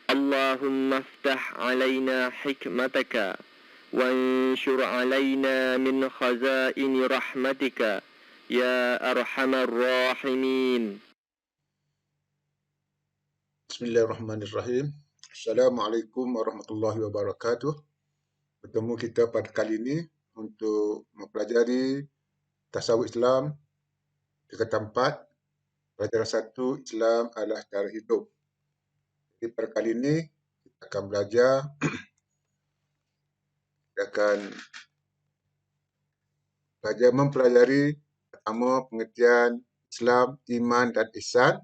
اللهم افتح علينا حكمتك وانشر علينا من خزائن رحمتك يا أرحم الراحمين. Bismillahirrahmanirrahim. Assalamualaikum warahmatullahi wabarakatuh. Bertemu kita pada kali ini untuk mempelajari tasawuf Islam tingkatan 4, pelajaran 1, Islam adalah cara hidup. Jadi pada kali ini kita akan belajar mempelajari pertama pengertian Islam, iman dan ihsan.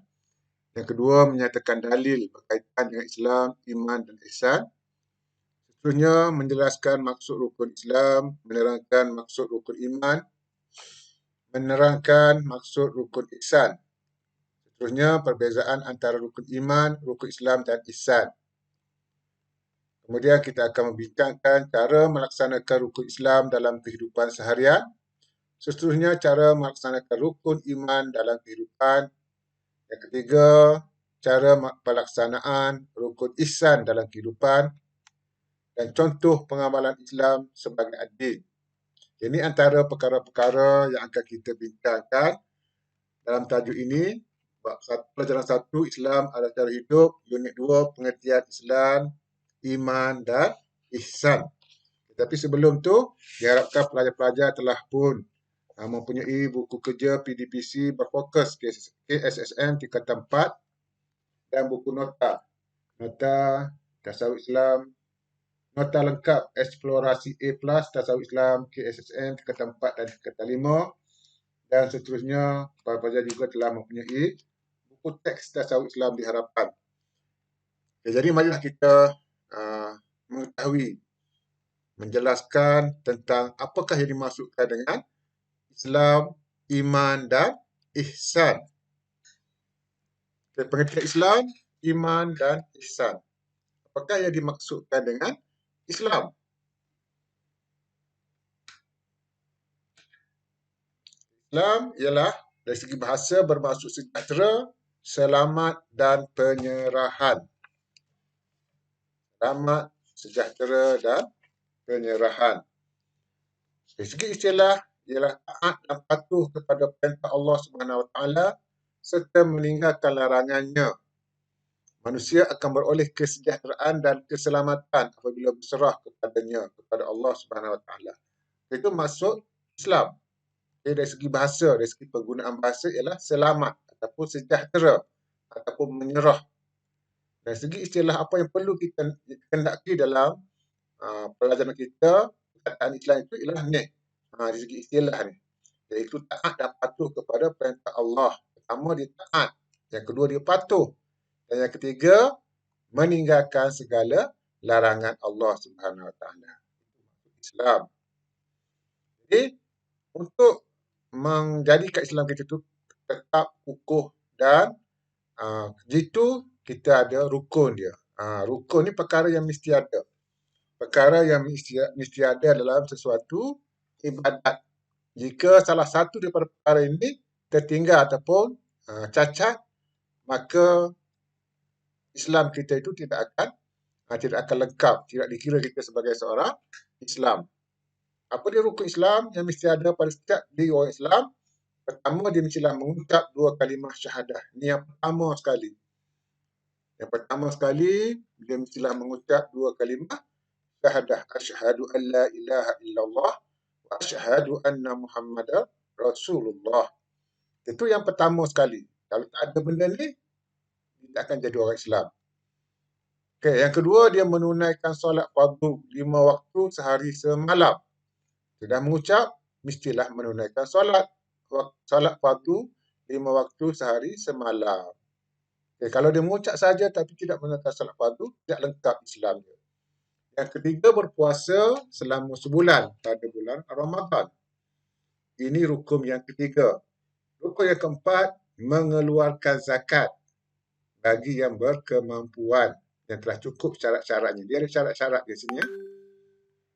Yang kedua menyatakan dalil berkaitan dengan Islam, iman dan ihsan. Seterusnya menjelaskan maksud rukun Islam, menerangkan maksud rukun iman, menerangkan maksud rukun ihsan. Seterusnya perbezaan antara rukun iman, rukun Islam dan ihsan. Kemudian kita akan membincangkan cara melaksanakan rukun Islam dalam kehidupan seharian. Seterusnya cara melaksanakan rukun iman dalam kehidupan. Yang ketiga, cara pelaksanaan rukun ihsan dalam kehidupan dan contoh pengamalan Islam sebagai adil. Ini antara perkara-perkara yang akan kita bincangkan dalam tajuk ini. Pelajaran 1, Islam adalah cara hidup. Unit 2, pengertian Islam, iman dan ihsan. Tetapi sebelum tu, diharapkan pelajar-pelajar telah pun mempunyai buku kerja PDPC berfokus KSSM tingkatan 4 dan buku nota. Nota Tasawuf Islam, nota lengkap Eksplorasi A+, Tasawuf Islam, KSSM tingkatan 4 dan tingkatan 5. Dan seterusnya, para pelajar juga telah mempunyai buku teks Tasawuf Islam di harapan. Jadi marilah kita mengetahui, menjelaskan tentang apakah yang dimaksudkan dengan Islam, iman dan ihsan. Pengertian Islam, iman dan ihsan. Apakah yang dimaksudkan dengan Islam? Islam ialah dari segi bahasa bermaksud sejahtera, selamat dan penyerahan. Selamat, sejahtera dan penyerahan. Dari segi istilah ialah taat dan patuh kepada perintah Allah Subhanahu Wa Taala serta meninggalkan larangannya. Manusia akan beroleh kesejahteraan dan keselamatan apabila berserah kepadanya, kepada Allah Subhanahu Wa Taala. Itu maksud Islam. Dari segi bahasa, dari segi penggunaan bahasa ialah selamat ataupun sejahtera ataupun menyerah. Dari segi istilah apa yang perlu kita kendaki dalam pelajaran kita, perkataan Islam itu ialah ni. Dari segi istilah ni, iaitu taat dan patuh kepada perintah Allah. Pertama dia taat, yang kedua dia patuh, dan yang ketiga meninggalkan segala larangan Allah Subhanahu Wa Taala. Islam. Jadi untuk menjadikan Islam kita itu tetap kukuh dan jitu, kita ada rukun dia. Rukun ni perkara yang mesti ada. Perkara yang mesti ada dalam sesuatu ibadat. Jika salah satu daripada perkara ini tertinggal ataupun cacat, maka Islam kita itu tidak akan lengkap, tidak dikira kita sebagai seorang Islam. Apa dia rukun Islam yang mesti ada pada setiap diri orang Islam? Pertama, dia mestilah mengucap 2 kalimah syahadah. Ini yang pertama sekali. Yang pertama sekali, dia mestilah mengucap 2 kalimah syahadah. Asyhadu an la ilaha illallah wa asyhadu anna Muhammadar Rasulullah. Itu yang pertama sekali. Kalau tak ada benda ni, dia tak akan jadi orang Islam. Okay, yang kedua, dia menunaikan solat fardu 5 waktu sehari semalam. Sudah mengucap, mestilah menunaikan solat fardu 5 waktu sehari semalam. Okay, kalau dia mengucap saja tapi tidak menunaikan solat fardu, tidak lengkap Islam dia. Yang ketiga, berpuasa selama sebulan pada bulan Ramadan. Ini rukun yang ketiga. Rukun yang keempat, mengeluarkan zakat bagi yang berkemampuan, yang telah cukup syarat-syaratnya. Dia ada syarat-syarat di sini.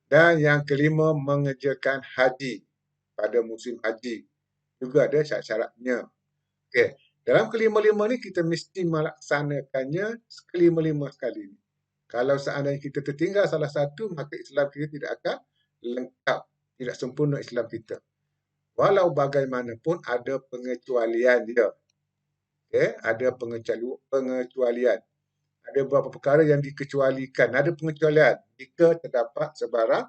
Dan yang kelima, mengerjakan haji pada musim haji. Juga ada syarat-syaratnya. Okay. Dalam kelima-lima ni kita mesti melaksanakannya kelima-lima sekali. Kalau seandainya kita tertinggal salah satu, maka Islam kita tidak akan lengkap, tidak sempurna Islam kita. Walau bagaimanapun ada pengecualian dia. Okay? Ada pengecualian. Ada beberapa perkara yang dikecualikan. Ada pengecualian jika terdapat sebarang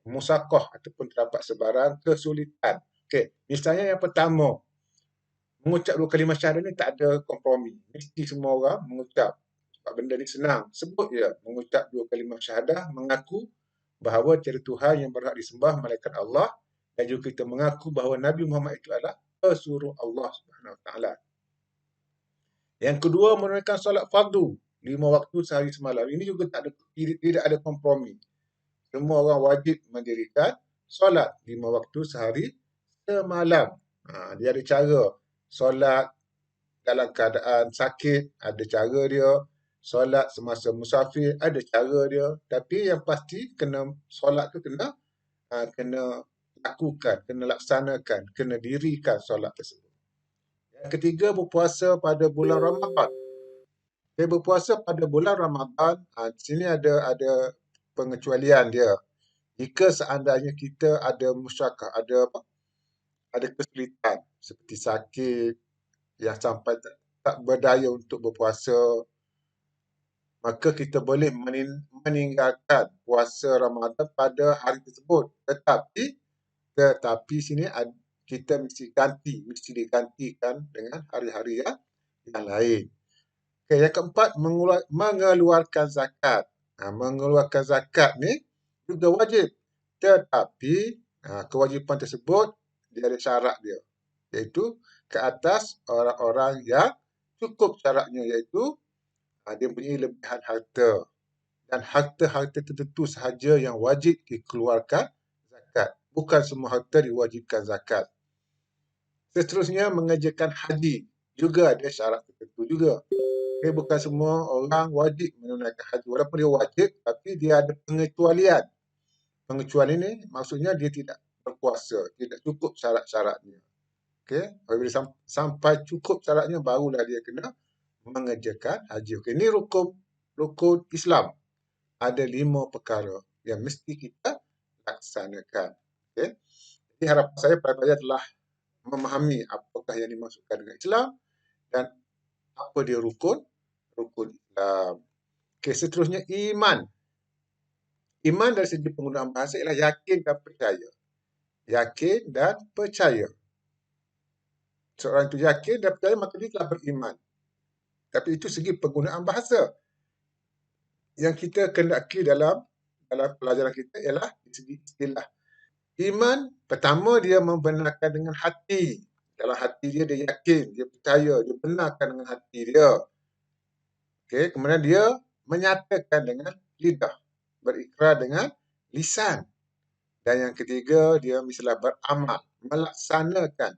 musakoh ataupun terdapat sebarang kesulitan. Okay. Misalnya yang pertama, mengucap dua kalimah syahadah ni tak ada kompromi. Mesti semua orang mengucap. Sebab benda ni senang. Sebut je mengucap dua kalimah syahadah, mengaku bahawa tiada Tuhan yang berhak disembah malaikat Allah, dan juga kita mengaku bahawa Nabi Muhammad itu adalah pesuruh Allah Subhanahu Wa Taala. Yang kedua, menunaikan solat fardu 5 waktu sehari semalam. Ini juga tidak ada kompromi. Semua orang wajib mendirikan solat 5 waktu sehari semalam. Dia ada cara. Solat dalam keadaan sakit, ada cara dia. Solat semasa musafir, ada cara dia. Tapi yang pasti, solat tu kena lakukan, kena laksanakan, kena dirikan solat tersebut. Yang ketiga, berpuasa pada bulan Ramadan. Berpuasa pada bulan Ramadan, di sini ada pengecualian dia. Jika seandainya kita ada musyakah, ada kesulitan seperti sakit yang sampai tak berdaya untuk berpuasa, maka kita boleh meninggalkan puasa Ramadan pada hari tersebut. Tetapi sini kita mesti digantikan dengan hari-hari yang lain. Okay, yang keempat, mengeluarkan zakat. Mengeluarkan zakat ni juga wajib. Tetapi kewajipan tersebut dia ada syarat dia. Iaitu ke atas orang-orang yang cukup syaratnya, iaitu dia mempunyai lebihan harta. Dan harta-harta tertentu sahaja yang wajib dikeluarkan zakat. Bukan semua harta diwajibkan zakat. Seterusnya, mengerjakan haji. Juga ada syarat tertentu juga. Okay, bukan semua orang wajib menunaikan haji. Walaupun dia wajib, tapi dia ada pengecualian. Pengecualian ini maksudnya dia tidak berpuasa, tidak cukup syarat-syaratnya. Okay, apabila sampai cukup syaratnya, barulah dia kena mengerjakan haji. Okay, ini rukun Islam. Ada 5 perkara yang mesti kita laksanakan. Okay. Jadi harapan saya pelajar telah memahami apakah yang dimaksudkan dengan Islam dan apa dia rukun Islam. Okay, seterusnya iman. Iman dari segi penggunaan bahasa ialah yakin dan percaya. Yakin dan percaya. Seorang itu yakin dan percaya, maka dia telah beriman. Tapi itu segi penggunaan bahasa. Yang kita kendaki dalam pelajaran kita ialah segi istilah. Iman, pertama dia membenarkan dengan hati. Dalam hati dia yakin, dia percaya, dia benarkan dengan hati dia. Okay, kemudian dia menyatakan dengan lidah, berikrar dengan lisan. Dan yang ketiga, dia mestilah beramal, melaksanakan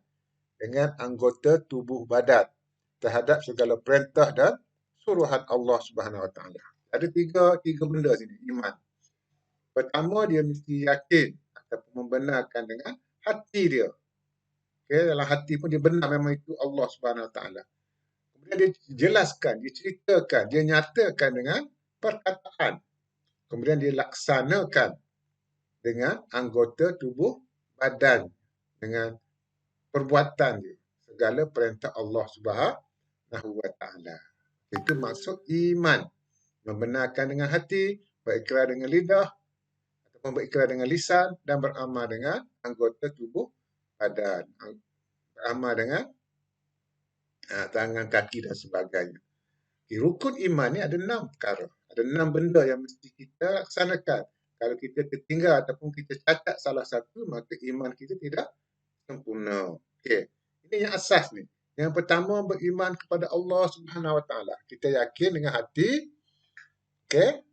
dengan anggota tubuh badan terhadap segala perintah dan suruhan Allah Subhanahu Wa Taala. Ada tiga benda sini, iman. Pertama, dia mesti yakin ataupun membenarkan dengan hati dia. Okay, dalam hati pun dia benar memang itu Allah Subhanahu Wa Taala. Kemudian dia jelaskan, dia ceritakan, dia nyatakan dengan perkataan. Kemudian dia laksanakan dengan anggota tubuh badan, dengan perbuatan dia. Segala perintah Allah Subhanahu Wa Taala. Itu maksud iman. Membenarkan dengan hati, berikrar dengan lidah, ataupun berikrar dengan lisan, dan beramal dengan anggota tubuh badan. Beramal dengan tangan, kaki dan sebagainya. Rukun iman ni ada 6 perkara. Ada 6 benda yang mesti kita laksanakan. Kalau kita tertinggal ataupun kita cacat salah satu, maka iman kita tidak sempurna. Okey. Ini yang asas ni. Yang pertama, beriman kepada Allah Subhanahu Wa Taala. Kita yakin dengan hati, okey,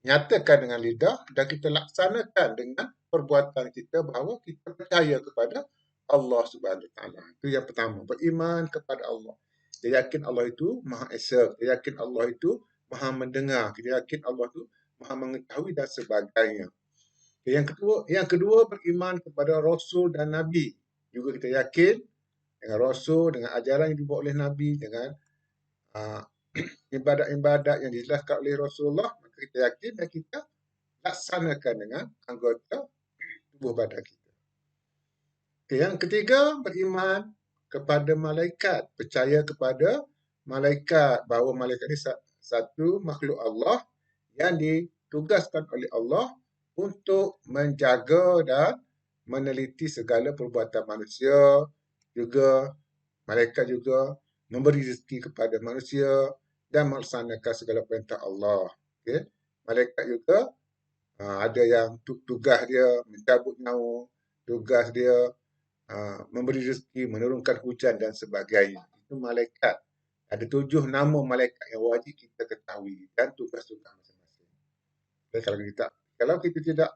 nyatakan dengan lidah, dan kita laksanakan dengan perbuatan kita bahawa kita percaya kepada Allah Subhanahu Wa Taala. Itu yang pertama, beriman kepada Allah. Dia yakin Allah itu Maha Esa, dia yakin Allah itu Maha mendengar, dia yakin Allah itu Maha mengetahui dan sebagainya. Yang kedua beriman kepada Rasul dan Nabi. Juga kita yakin dengan Rasul, dengan ajaran yang dibawa oleh Nabi, dengan uh, ibadat-ibadat yang dijelaskan oleh Rasulullah, maka kita yakin dan kita laksanakan dengan anggota tubuh badan kita. Yang ketiga, beriman kepada malaikat, percaya kepada malaikat, bahawa malaikat ini satu makhluk Allah yang ditugaskan oleh Allah untuk menjaga dan meneliti segala perbuatan manusia, juga malaikat juga memberi rezeki kepada manusia dan melaksanakan segala perintah Allah. Okay? Malaikat juga ada yang tugas dia mencabut nyawa, tugas dia memberi rezeki, menurunkan hujan dan sebagainya. Itu malaikat. Ada 7 nama malaikat yang wajib kita ketahui dan tugas-tugas masing-masing. Dan kalau kita tidak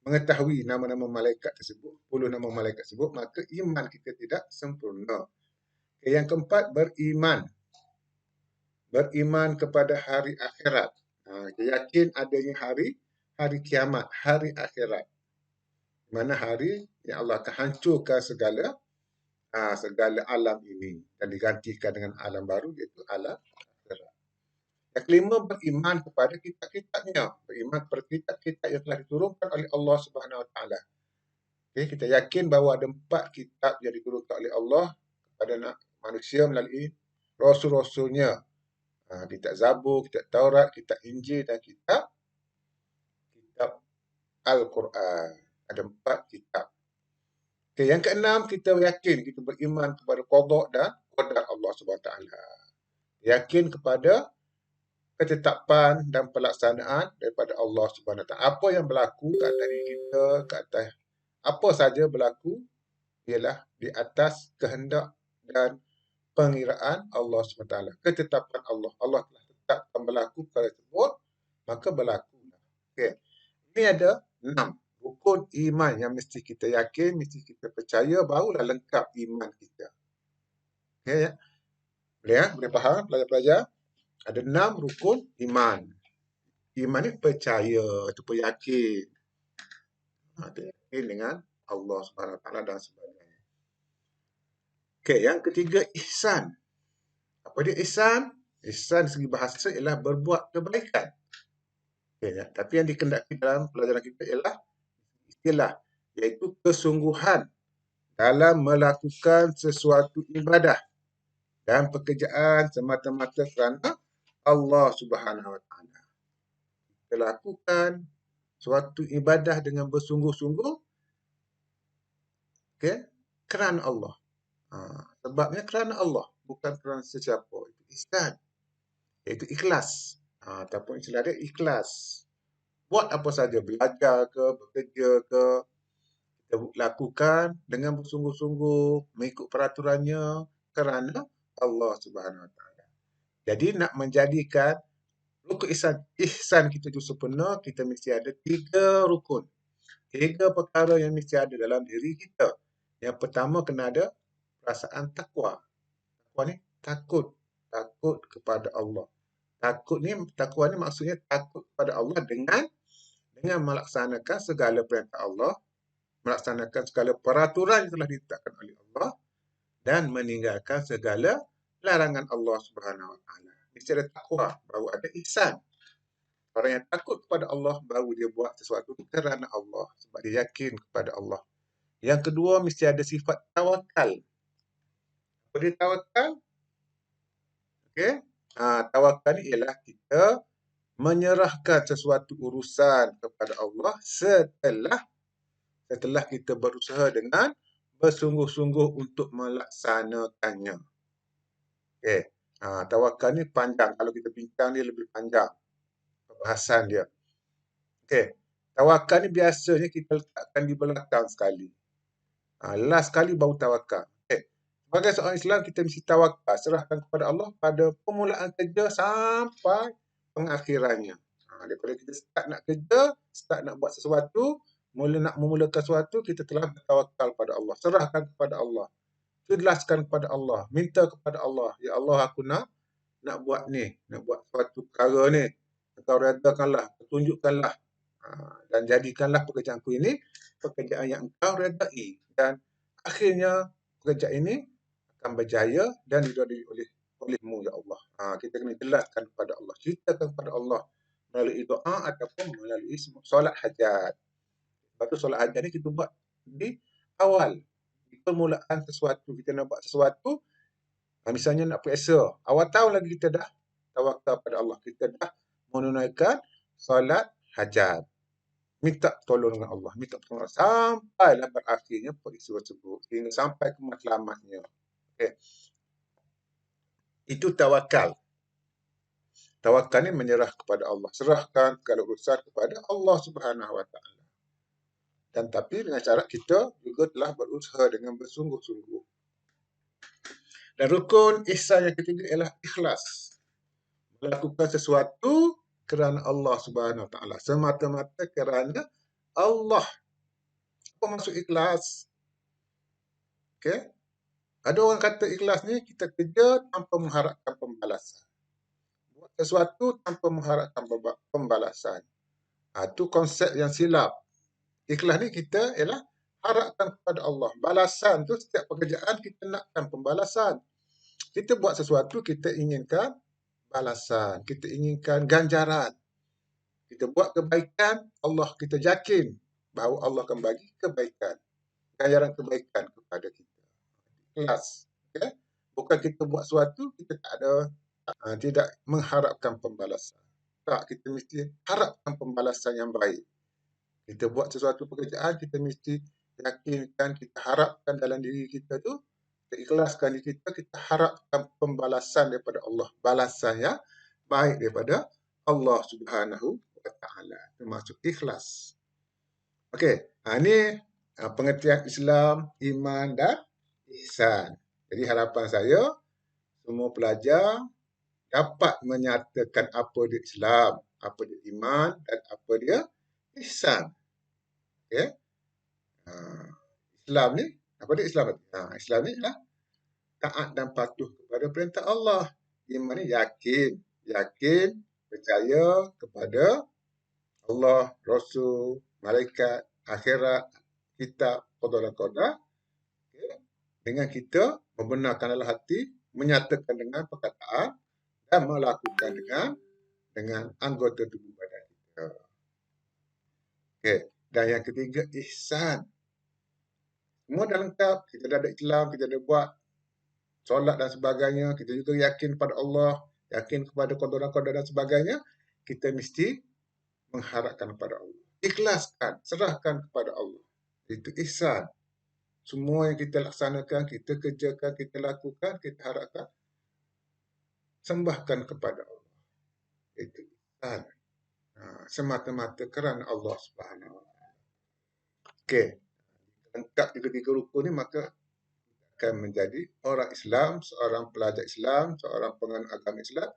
mengetahui nama-nama malaikat tersebut, 10 nama malaikat tersebut, maka iman kita tidak sempurna. Yang keempat, beriman. Beriman kepada hari akhirat. Kita yakin adanya hari kiamat, hari akhirat. Mana hari yang Allah akan hancurkan segala alam ini dan digantikan dengan alam baru, iaitu alam akhirat. Yang kelima, beriman kepada kitab-kitabnya. Beriman kepada kitab-kitab yang telah diturunkan oleh Allah Subhanahu Wa Taala. Okay, kita yakin bahawa ada 4 kitab yang diturunkan oleh Allah kepada manusia melalui rasul-rasulnya. Kitab Zabur, kitab Taurat, kitab Injil dan kitab Al-Quran. Ada 4 kitab. Okay, yang keenam, kita yakin, kita beriman kepada qada dan qadar Allah SWT. Yakin kepada ketetapan dan pelaksanaan daripada Allah SWT. Apa yang berlaku kat diri kita, ke atas apa saja berlaku, ialah di atas kehendak dan pengiraan Allah SWT. Ketetapan Allah. Allah telah tetapkan berlaku perkara tersebut, maka berlaku. Okay. Ini ada 6 rukun iman yang mesti kita yakin, mesti kita percaya, barulah lengkap iman kita. Okay, ya? Boleh ya? Boleh faham pelajar-pelajar? Ada 6 rukun iman. Iman ni percaya, ataupun yakin. Yakin dengan Allah SWT dan sebagainya. Okay, yang ketiga, ihsan. Apa dia ihsan? Ihsan segi bahasa ialah berbuat kebaikan. Okay, ya? Tapi yang dikendaki dalam pelajaran kita ialah istilah, iaitu kesungguhan dalam melakukan sesuatu ibadah dan pekerjaan semata-mata kerana Allah Subhanahu Wa Taala. Kita lakukan suatu ibadah dengan bersungguh-sungguh, okay, kerana Allah. Sebabnya kerana Allah, bukan kerana sesiapa. Itu ihsan, iaitu ikhlas. Ataupun istilah dia ikhlas. Buat apa saja, belajar ke, bekerja ke, kita lakukan dengan bersungguh-sungguh, mengikut peraturannya kerana Allah Subhanahu Wa Taala. Jadi nak menjadikan rukun ihsan kita itu sempurna, kita mesti ada 3 rukun. 3 perkara yang mesti ada dalam diri kita. Yang pertama, kena ada perasaan takwa. Takwa ni takut kepada Allah. Takwa ni maksudnya takut kepada Allah dengan melaksanakan segala perintah Allah, melaksanakan segala peraturan yang telah ditetapkan oleh Allah dan meninggalkan segala larangan Allah Subhanahu Wa Taala. Mesti ada takwa, baru ada ihsan. Orang yang takut kepada Allah baru dia buat sesuatu kerana Allah, sebab dia yakin kepada Allah. Yang kedua, mesti ada sifat tawakal. Apa dia tawakal? Okey. Tawakal ni ialah kita menyerahkan sesuatu urusan kepada Allah setelah kita berusaha dengan bersungguh-sungguh untuk melaksanakannya. Okey. Tawakal ni panjang. Kalau kita bincang dia lebih panjang perbahasan dia. Okey. Tawakal ni biasanya kita letakkan di belakang sekali. Last sekali baru tawakal. Okay. Sebagai seorang Islam, kita mesti tawakal, serahkan kepada Allah pada permulaan kerja sampai pengakhirannya. Daripada kita start nak kerja, start nak buat sesuatu, nak memulakan sesuatu, kita telah bertawakal pada Allah, serahkan kepada Allah, jelaskan kepada Allah, minta kepada Allah, ya Allah, aku nak buat ni, nak buat suatu perkara ni, Engkau redakanlah, tunjukkanlah, dan jadikanlah pekerjaanku ini pekerjaan yang Engkau redai. Dan akhirnya pekerjaan ini akan berjaya dan diridai olehmu ya Allah. Kita kena jelaskan kepada Allah, ceritakan kepada Allah melalui doa ataupun melalui solat hajat. Lepas tu solat hajat ni kita buat di awal. Di permulaan sesuatu, kita nak buat sesuatu, misalnya nak periksa, awal tahun lagi kita dah tawakal pada Allah. Kita dah menunaikan solat hajat. Minta tolong dengan Allah, minta tolong sampailah berakhirnya peristiwa tersebut, hingga sampai ke matlamatnya. Okay. Itu tawakal. Tawakal ni menyerah kepada Allah, serahkan segala urusan kepada Allah Subhanahu Wa Taala. Dan tapi dengan syarat kita juga telah berusaha dengan bersungguh-sungguh. Dan rukun ihsan yang ketiga ialah ikhlas. Melakukan sesuatu kerana Allah Subhanahu Wa Taala, semata-mata kerana Allah. Apa maksud ikhlas? Okay. Ada orang kata ikhlas ni kita kerja tanpa mengharapkan pembalasan. Buat sesuatu tanpa mengharapkan pembalasan. Itu konsep yang silap. Ikhlas ni kita ialah harapkan kepada Allah. Balasan tu setiap pekerjaan kita nakkan pembalasan. Kita buat sesuatu kita inginkan balasan, kita inginkan ganjaran. Kita buat kebaikan, Allah kita yakin bahawa Allah akan bagi kebaikan, ganjaran kebaikan kepada kita. Ikhlas. Okay? Bukan kita buat sesuatu kita tak ada, tidak mengharapkan pembalasan. Tak, kita mesti harapkan pembalasan yang baik. Kita buat sesuatu pekerjaan, kita mesti yakinkan, kita harapkan dalam diri kita tu, kita ikhlaskan diri kita, kita harapkan pembalasan daripada Allah, balasan yang baik daripada Allah Subhanahu Wa Taala, termasuk ikhlas. Okey, ini pengertian Islam, iman dan ihsan. Jadi harapan saya semua pelajar dapat menyatakan apa dia Islam, apa dia iman dan apa dia ihsan. Okey. Islam ni, apa dia Islam? Islam ni adalah taat dan patuh kepada perintah Allah. Iman ni yakin, percaya kepada Allah, Rasul, malaikat, akhirat, kitab, qada dan qadar. Dengan kita membenarkan dalam hati, menyatakan dengan perkataan dan melakukan dengan anggota tubuh badan kita. Okey. Dan yang ketiga, ihsan. Semua dah lengkap, kita dah ada Islam, kita dah buat solat dan sebagainya, kita juga yakin kepada Allah, yakin kepada qada dan qadar dan sebagainya, kita mesti mengharapkan kepada Allah. Ikhlaskan, serahkan kepada Allah. Itu ihsan. Semua yang kita laksanakan, kita kerjakan, kita lakukan, kita harapkan, sembahkan kepada Allah. Itu ihsan. Semata-mata kerana Allah Subhanahu Wa Taala. Okey. Lengkap tiga-tiga rukun ni, maka akan menjadi orang Islam, seorang pelajar Islam, seorang penganut agama Islam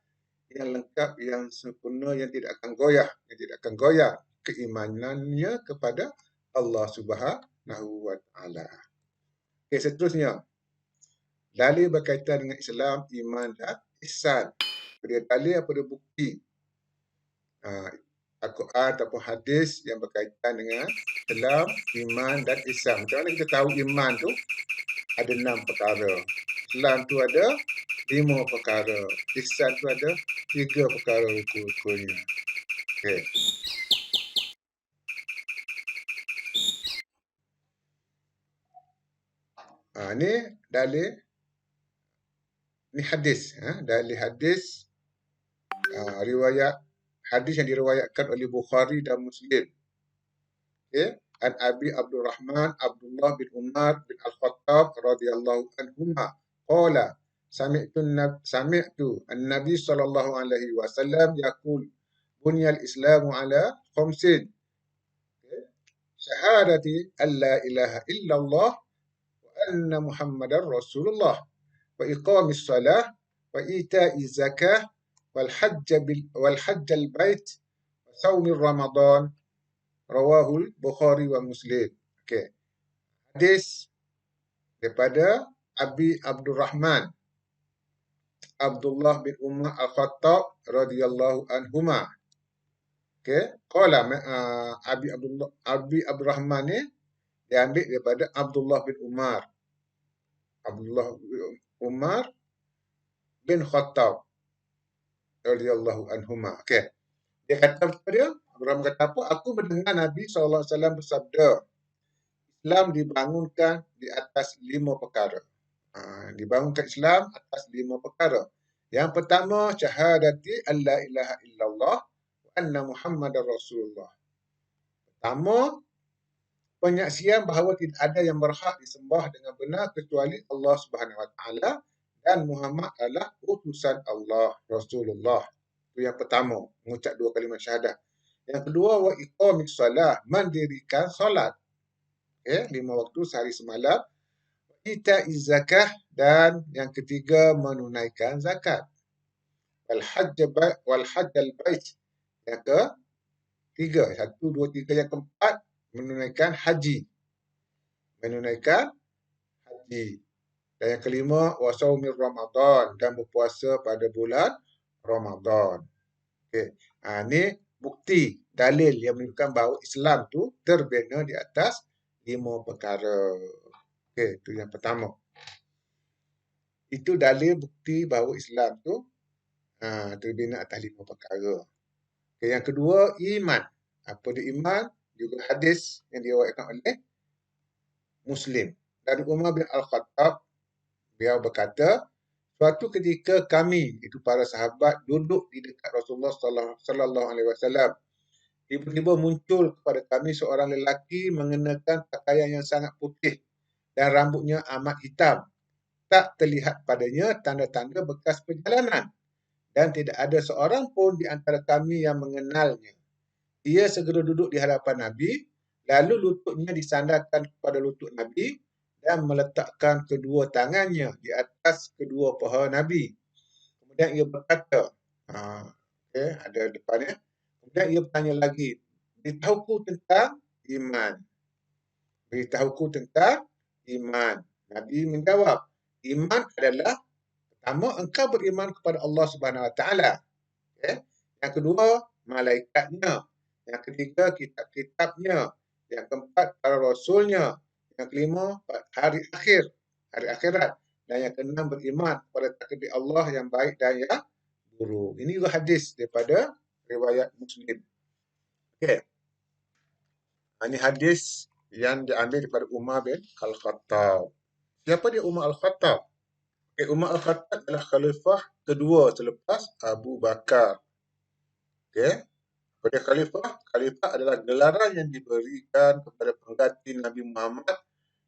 yang lengkap, yang sempurna, yang tidak akan goyah keimanannya kepada Allah Subhanahu Wa Taala. Okey, seterusnya, dalil berkaitan dengan Islam, iman dan ihsan. Apa dia dalil, apa dia bukti? Al-Quran ataupun hadis yang berkaitan dengan Islam, iman dan ihsan. Macam mana kita tahu iman tu ada 6 perkara. Islam tu ada 5 perkara. Ihsan tu ada 3 perkara rukun-rukunnya. Okey. Ni dalil, ni hadis. Dalil hadis, riwayat hadis yang diriwayatkan oleh Bukhari dan Muslim. Okay. An Abi Abdurrahman Abdullah bin Umar bin Al-Khattab radhiyallahu anhuma qala sami'tu an-nabi sallallahu alaihi wasallam yaqul bunyal islamu ala khamsin. Syahadati an la ilaha illallah wa anna Muhammadar Rasulullah wa iqamis salah wa ita'i zakah wal hajj al bait wa shaumi Ramadan. Rawahul Bukhari wa Muslim. Okey. Hadis daripada Abi Abdurrahman Abdullah bin Umar Al-Khattab radhiyallahu anhuma. Okey. Qala Abi Abdurrahman ni diambil daripada Abdullah bin Umar. Abdullah Umar bin Khattab radhiyallahu anhuma. Okey. Dia kata apa dia? Abraham kata apa? Aku mendengar Nabi SAW bersabda, Islam dibangunkan di atas 5 perkara. Dibangunkan Islam atas 5 perkara. Yang pertama, syahadati an la ilaha illallah wa anna Muhammadar Rasulullah. Pertama, penyaksian bahawa tidak ada yang berhak disembah dengan benar kecuali Allah Subhanahu Wa Taala dan Muhammad adalah utusan Allah, Rasulullah. Itu yang pertama, mengucap 2 kalimat syahadah. Yang kedua, wa iqamis salah, mendirikan solat. 5 waktu sehari semalam. Ita'iz zakah, dan yang ketiga menunaikan zakat. Wal hajjal bait. Yang ketiga, 1 2 3, yang keempat menunaikan haji. Dan yang kelima, wasaumir Ramadan, dan berpuasa pada bulan Ramadan. Okey. Ini bukti dalil yang menunjukkan bahawa Islam tu terbina di atas 5 perkara. Okey, itu yang pertama. Itu dalil bukti bahawa Islam tu terbina atas 5 perkara. Okay, yang kedua, iman. Apa dia iman? Juga hadis yang diriwayatkan oleh Muslim. Dari Umar bin Al-Khattab, beliau berkata, suatu ketika kami, itu para sahabat, duduk di dekat Rasulullah sallallahu alaihi wasallam. Tiba-tiba muncul kepada kami seorang lelaki mengenakan pakaian yang sangat putih dan rambutnya amat hitam. Tak terlihat padanya tanda-tanda bekas perjalanan dan tidak ada seorang pun di antara kami yang mengenalnya. Ia segera duduk di hadapan Nabi, lalu lututnya disandarkan kepada lutut Nabi dan meletakkan kedua tangannya di atas kedua paha Nabi. Kemudian ia berkata, ada depannya. Kemudian ia bertanya lagi, beritahuku tentang iman. Beritahuku tentang iman. Nabi menjawab, iman adalah pertama, engkau beriman kepada Allah Subhanahu Wa Taala. Yang kedua, malaikatnya. Yang ketiga, kitab-kitabnya. Yang keempat, para rasulnya. Yang kelima, hari akhirat. Dan yang keenam, beriman kepada takdir Allah yang baik dan yang buruk. Ini juga hadis daripada riwayat Muslim. Okey. Ini hadis yang diambil daripada Umar bin Al-Khattab. Siapa dia Umar Al-Khattab? Umar Al-Khattab adalah khalifah kedua selepas Abu Bakar. Okey. Pada khalifah adalah gelaran yang diberikan kepada pengganti Nabi Muhammad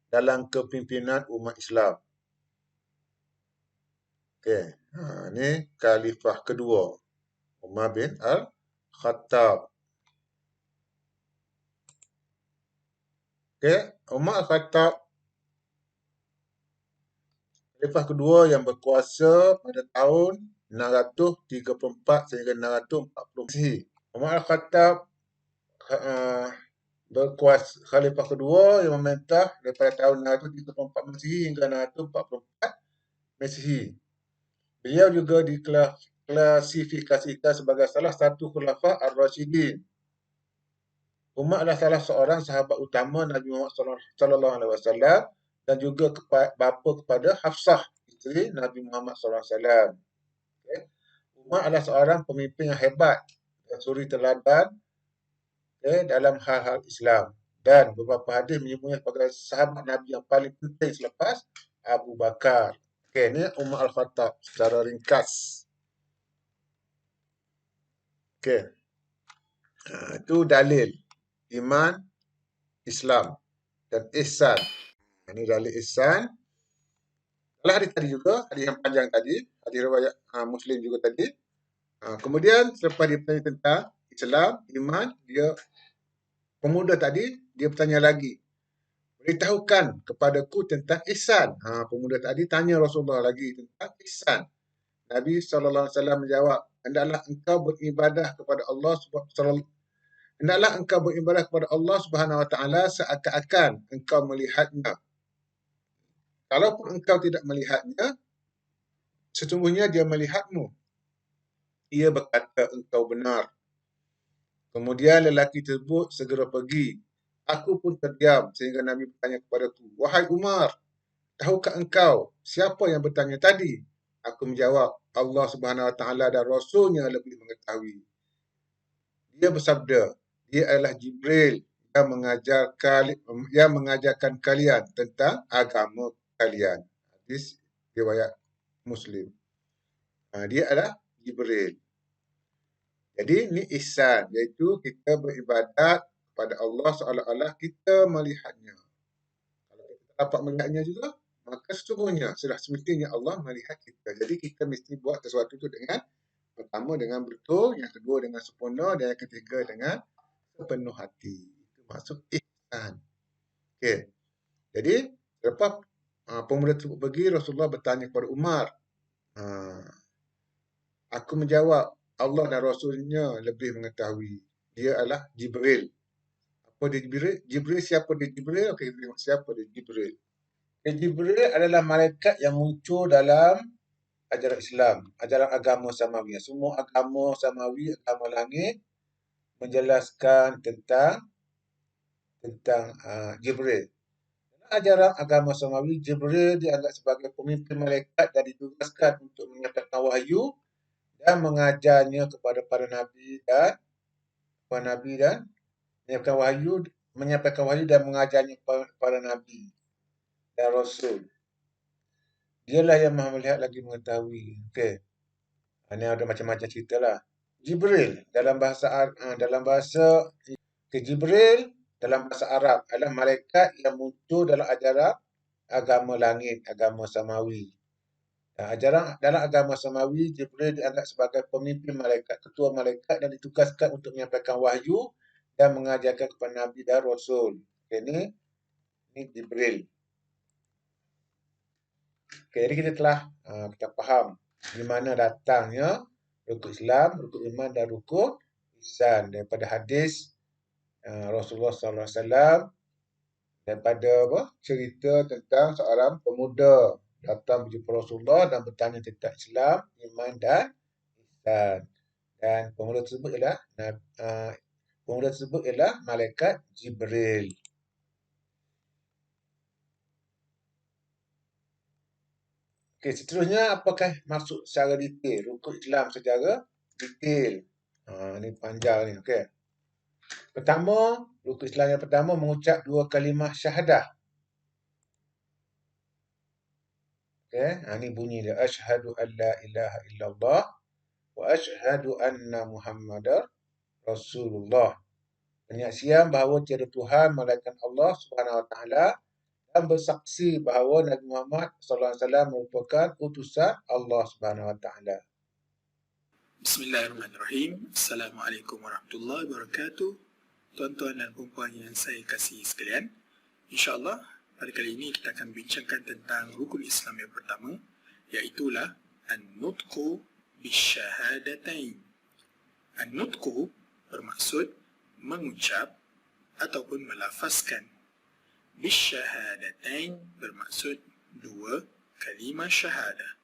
dalam kepimpinan umat Islam. Okey. Ini khalifah kedua, Umar bin Al-Khattab. Okey, Umar Al-Khattab khalifah kedua yang berkuasa pada tahun 634 sehingga 640 Masehi. Umar Al-Khattab berkuasa khalifah kedua yang memerintah daripada tahun 634 Masehi hingga 644 Masehi. Beliau juga diklasifikasikan sebagai salah satu khulafah ar-Rasyidin. Umar adalah salah seorang sahabat utama Nabi Muhammad sallallahu alaihi wasallam dan juga bapa kepada Hafsah, isteri Nabi Muhammad sallallahu alaihi wasallam. Umar adalah seorang pemimpin yang hebat dan suri teladan dalam hal-hal Islam, dan beberapa hadis menyebutnya sebagai sahabat Nabi yang paling penting selepas Abu Bakar. Okey, ini Umar Al-Khattab secara ringkas. Okey. Itu dalil iman, Islam dan ihsan. Ini dalil ihsan. Kalau hadis tadi juga, hadis yang panjang tadi, hadis riwayat Muslim juga tadi. Kemudian selepas dia bertanya tentang Islam, iman, pemuda tadi, dia bertanya lagi. Beritahukan kepadaku tentang ihsan. Pemuda tadi tanya Rasulullah lagi tentang ihsan. Nabi SAW menjawab, hendaklah engkau beribadah kepada Allah Subhanahu Wa Taala seakan-akan engkau melihatnya. Kalaupun engkau tidak melihatnya, sesungguhnya dia melihatmu. Ia berkata, engkau benar. Kemudian lelaki tersebut segera pergi. Aku pun terdiam sehingga Nabi bertanya kepadaku, wahai Umar, tahukah engkau siapa yang bertanya tadi? Aku menjawab, Allah Subhanahu Wa Taala dan Rasulnya lebih mengetahui. Dia bersabda, dia adalah Jibril yang mengajarkan kalian tentang agama kalian. Hadis riwayat Muslim. Dia adalah Jibril. Jadi ini ihsan, iaitu kita beribadat kepada Allah seolah-olah kita melihatnya. Kalau kita dapat melihatnya juga, maka sesungguhnya sudah semestinya Allah melihat kita. Jadi kita mesti buat sesuatu itu dengan pertama dengan betul, yang kedua dengan sempurna dan yang ketiga dengan sepenuh hati. Itu maksud ihsan. Okey. Jadi lepas pemuda tersebut pergi, Rasulullah bertanya kepada Umar. Aku menjawab, Allah dan Rasulnya lebih mengetahui. Dia adalah Jibril. Apa dia Jibril? Jibril, siapa dia Jibril? Okey, kita tengok siapa dia Jibril. Jibril adalah malaikat yang muncul dalam ajaran Islam, ajaran agama samawi. Semua agama samawi, agama langit menjelaskan tentang Jibril. Dalam ajaran agama samawi, Jibril dianggap sebagai pemimpin malaikat dan ditugaskan untuk menyampaikan wahyu dan mengajarnya kepada para nabi dan menyampaikan wahyu dan mengajarnya kepada para nabi dan rasul. Dialah yang Maha melihat lagi mengetahui. Okey. Ini ada macam-macam ceritalah. Jibril dalam bahasa Jibril dalam bahasa Arab adalah malaikat yang muncul dalam ajaran agama langit, agama samawi. Dalam agama samawi, Jibril dianggap sebagai pemimpin malaikat, ketua malaikat dan ditugaskan untuk menyampaikan wahyu dan mengajarkan kepada Nabi dan Rasul. Okay, ini Jibril. Okay, jadi kita faham di mana datangnya rukun Islam, rukun iman dan rukun ihsan daripada hadis Rasulullah SAW, daripada cerita tentang seorang pemuda datang berjumpa Rasulullah dan bertanya tentang Islam, iman dan ihsan. Dan pemuda tersebut ialah malaikat Jibril. Okey, seterusnya apakah maksud secara detail rukun Islam secara detail? Ini panjang ni, okey. Pertama, rukun Islam yang pertama mengucap 2 kalimah syahadah. Okey, ini bunyi dia, asyhadu an la ilaha illallah wa asyhadu anna Muhammadar Rasulullah. Penyaksian bahawa tiada Tuhan melainkan Allah Subhanahu Wa Taala dan bersaksi bahawa Nabi Muhammad SAW merupakan utusan Allah Subhanahu Wa Taala. Bismillahirrahmanirrahim. Assalamualaikum warahmatullahi wabarakatuh. Tuan-tuan dan puan-puan yang saya kasihi sekalian, InsyaAllah pada kali ini kita akan bincangkan tentang rukun Islam yang pertama, iaitulah An-Nutqu Bisyahadatain. An-Nutqu bermaksud mengucap ataupun melafazkan. Bisyahadatain bermaksud 2 kalimah syahadah.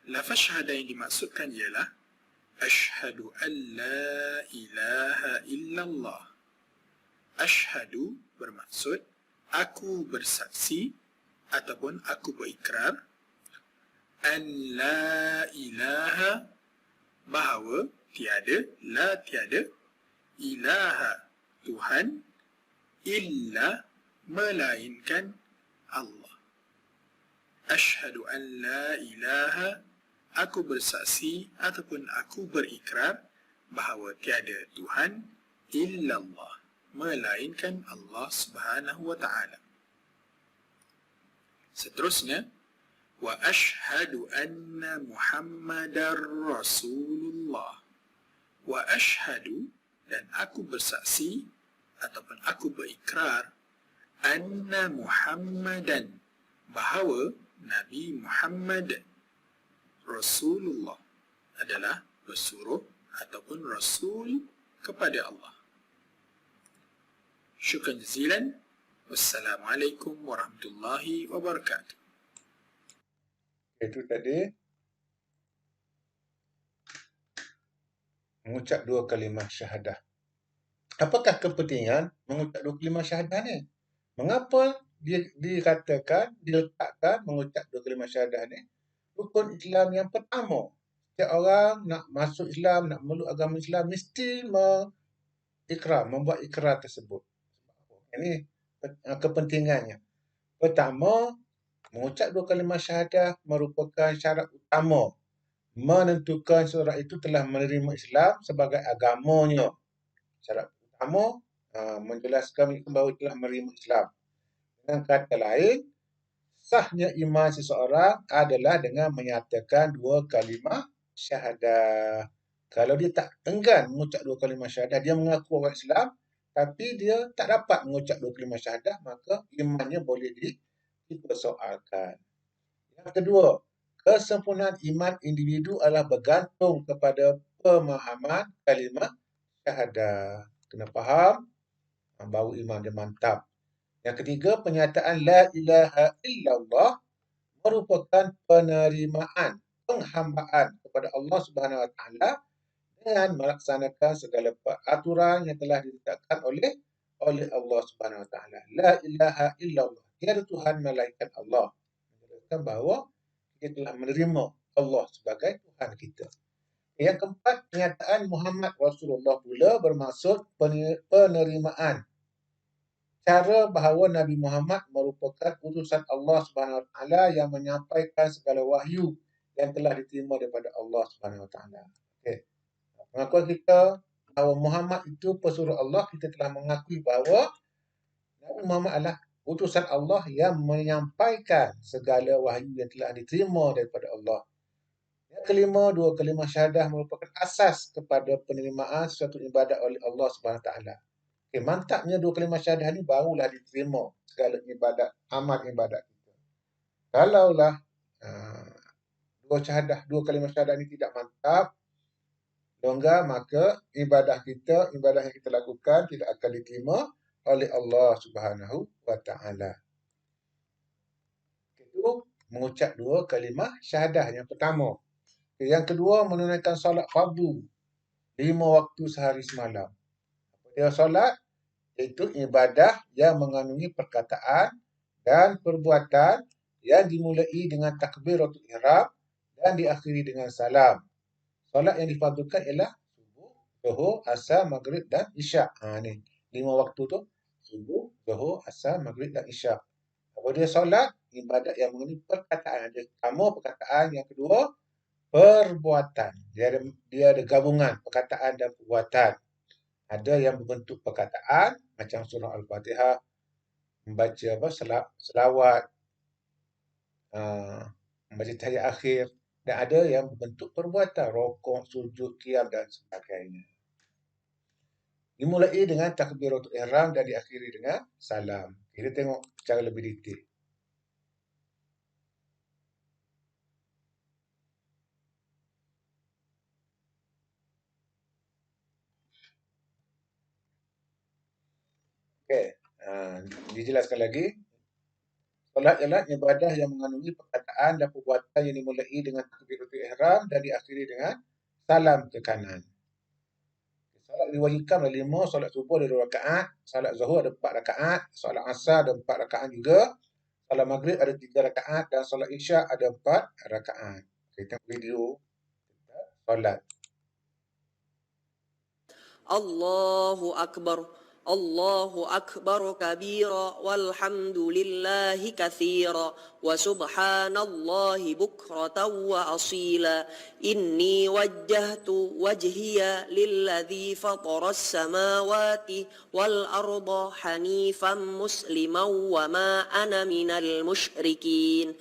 Lafaz syahadah yang dimaksudkan ialah Asyhadu an la ilaha illallah. Asyhadu bermaksud aku bersaksi ataupun aku berikrar. An la ilaha, bahawa tiada, la tiada, ilaha Tuhan, illa melainkan Allah. Asyhadu an la ilaha, aku bersaksi ataupun aku berikrar bahawa tiada Tuhan illallah, melainkan Allah Subhanahu Wa Taala. Seterusnya, wa asyhadu anna Muhammadar Rasulullah. Wa asyhadu, dan aku bersaksi ataupun aku berikrar, anna Muhammadan, bahawa Nabi Muhammad Rasulullah adalah pesuruh ataupun Rasul kepada Allah. Syukran jazilan. Wassalamualaikum warahmatullahi wabarakatuh. Itu tadi mengucap 2 kalimah syahadah. Apakah kepentingan mengucap 2 kalimah syahadah ni? Mengapa dikatakan, diletakkan mengucap dua kalimah syahadah ni rukun Islam yang pertama. Setiap orang nak masuk Islam, nak meluk agama Islam mesti membuat ikrar tersebut. Ini kepentingannya. Pertama, mengucap dua kalimah syahadah merupakan syarat utama menentukan seorang itu telah menerima Islam sebagai agamanya. Syarat utama menjelaskan bahawa telah menerima Islam. Dengan kata lain, sahnya iman seseorang adalah dengan menyatakan dua kalimah syahadah. Kalau dia tak enggan mengucap dua kalimah syahadah, dia mengaku orang Islam, tapi dia tak dapat mengucap dua kalimah syahadah, maka imannya boleh dipersoalkan. Yang kedua, kesempurnaan iman individu adalah bergantung kepada pemahaman kalimah syahadah. Kena faham, baru iman dia mantap. Yang ketiga, penyataan la ilaha illallah merupakan penerimaan, penghambaan kepada Allah Subhanahu Wa Taala dengan melaksanakan segala peraturan yang telah ditetapkan oleh Allah Subhanahu Wa Taala. La ilaha illallah, tiada Tuhan melainkan Allah. Menjelaskan bahawa kita telah menerima Allah sebagai Tuhan kita. Yang keempat, penyataan Muhammad Rasulullah pula bermaksud penerimaan cara bahawa Nabi Muhammad merupakan utusan Allah Subhanahu Wa Taala yang menyampaikan segala wahyu yang telah diterima daripada Allah Subhanahu Wa Taala. Okey. Pengakuan kita bahawa Muhammad itu pesuruh Allah, kita telah mengakui bahawa Nabi Muhammad adalah utusan Allah yang menyampaikan segala wahyu yang telah diterima daripada Allah. Yang kelima, dua kalimah syahadah merupakan asas kepada penerimaan sesuatu ibadat oleh Allah Subhanahu Wa Taala. Okay, mantapnya dua kalimah syahadah ni barulah diterima segala ibadat, amal ibadat kita. Kalaulah dua kalimah syahadah ni tidak mantap, longgar, maka ibadah yang kita lakukan tidak akan diterima oleh Allah Subhanahu Wa Taala. Itu mengucap dua kalimah syahadah yang pertama. Okay, yang kedua, menunaikan solat fardu 5 waktu sehari semalam. Dia solat iaitu ibadah yang mengandungi perkataan dan perbuatan yang dimulai dengan takbiratul ihram dan diakhiri dengan salam. Solat yang difardukan ialah subuh, zuhur, asar, maghrib dan isyak. Ni 5 waktu tu, subuh, zuhur, asar, maghrib dan isyak. Kalau dia solat, ibadat yang mengandungi perkataan. Yang pertama perkataan, yang kedua perbuatan. Dia ada gabungan perkataan dan perbuatan. Ada yang berbentuk perkataan macam surah Al-Fatihah, membaca selawat, membaca tahiyat akhir, dan ada yang berbentuk perbuatan, rokok, sujud, qiyam dan sebagainya. Dimulai dengan takbiratul ihram dan diakhiri dengan salam. Kita tengok secara lebih detail. Okey, dijelaskan lagi. Solat ialah ibadah yang mengandungi perkataan dan perbuatan yang dimulai dengan takbiratul ihram dan diakhiri dengan salam ke kanan. Solat diwajibkan ada 5, solat subuh ada 2 rakaat, solat zuhur ada 4 rakaat, solat asar ada 4 rakaat juga, solat maghrib ada 3 rakaat dan solat isyak ada 4 rakaat. Kita tengok video solat. Allahu Akbar. Allahu Akbar kabira walhamdulillahi kathira wa subhanallahi bukratan wa asila. Inni wajjahtu wajhiya lilladhi fataras samawati wal arda hanifan musliman wa ma ana minal musyrikin.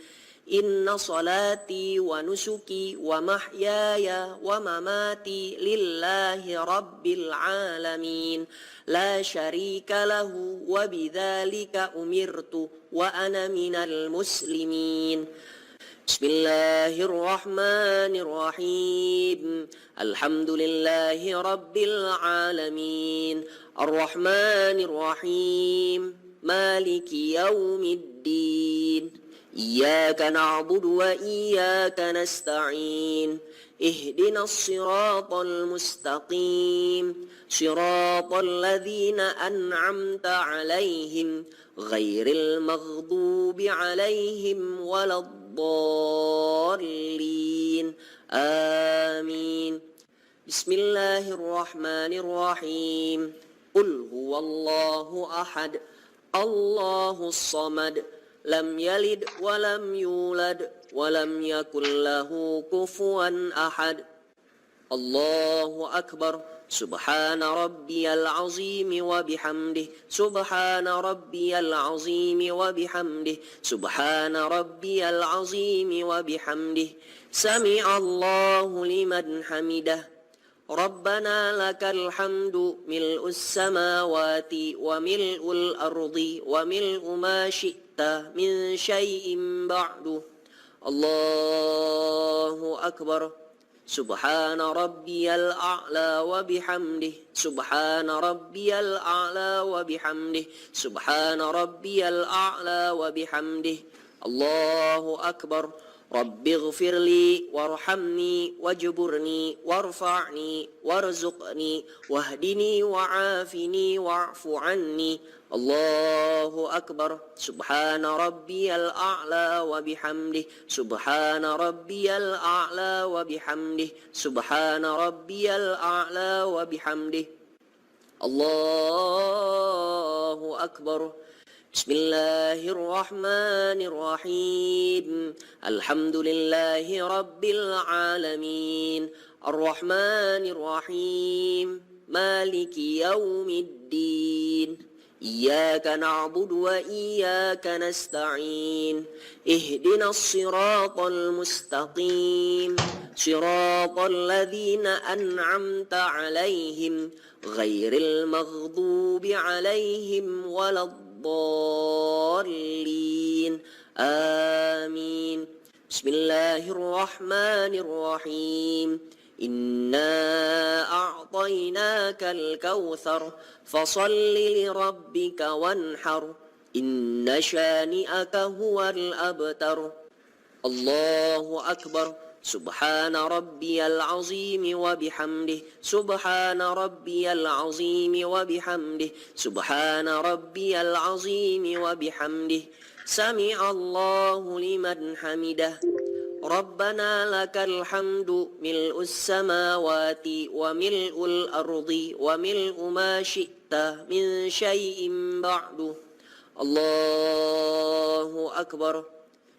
Inna salati wa nusuki wa mahyaya wa mamati lillahi rabbil alamin. La syarika lahu wa bidzalika umirtu wa ana minal muslimin. Bismillahirrahmanirrahim. Alhamdulillahi rabbil alamin. Ar-Rahmanirrahim. Maliki yaumiddin. إياك نعبد وإياك نستعين اهدنا الصراط المستقيم صراط الذين أنعمت عليهم غير المغضوب عليهم ولا الضالين آمين. بسم الله الرحمن الرحيم. قل هو الله أحد الله الصمد لم يلد ولم يولد ولم يكن له كفوا أحد. الله أكبر. سبحان ربي العظيم وبحمده سبحان ربي العظيم وبحمده سبحان ربي العظيم وبحمده سمع الله لمن حمده. ربنا لك الحمد ملء السماوات وملء الأرض وملء ما شئت من شيء بعد. الله أكبر. سبحان ربي الأعلى وبحمده سبحان ربي الأعلى وبحمده سبحان ربي الأعلى وبحمده. الله أكبر. رب اغفر لي وارحمني واجبرني وارفعني وارزقني واهدني وعافني واعف عني. الله أكبر. سبحان ربي الأعلى وبحمده سبحان ربي الأعلى وبحمده سبحان ربي الأعلى وبحمده. الله أكبر. بسم الله الرحمن الرحيم. الحمد لله رب العالمين الرحمن الرحيم مالك يوم الدين إياك نعبد وإياك نستعين اهدنا الصراط المستقيم صراط الذين أنعمت عليهم غير المغضوب عليهم ولا الضالين آمين. بسم الله الرحمن الرحيم. إنا أعطيناك الكوثر فصل لربك وانحر إن شانئك هو الأبتر. الله أكبر. سبحان ربي العظيم وبحمده سبحان ربي العظيم وبحمده سبحان ربي العظيم وبحمده سمع الله لمن حمده. ربنا لك الحمد ملء السماوات وملء الأرض وملء ما شئت من شيء بعد. الله أكبر.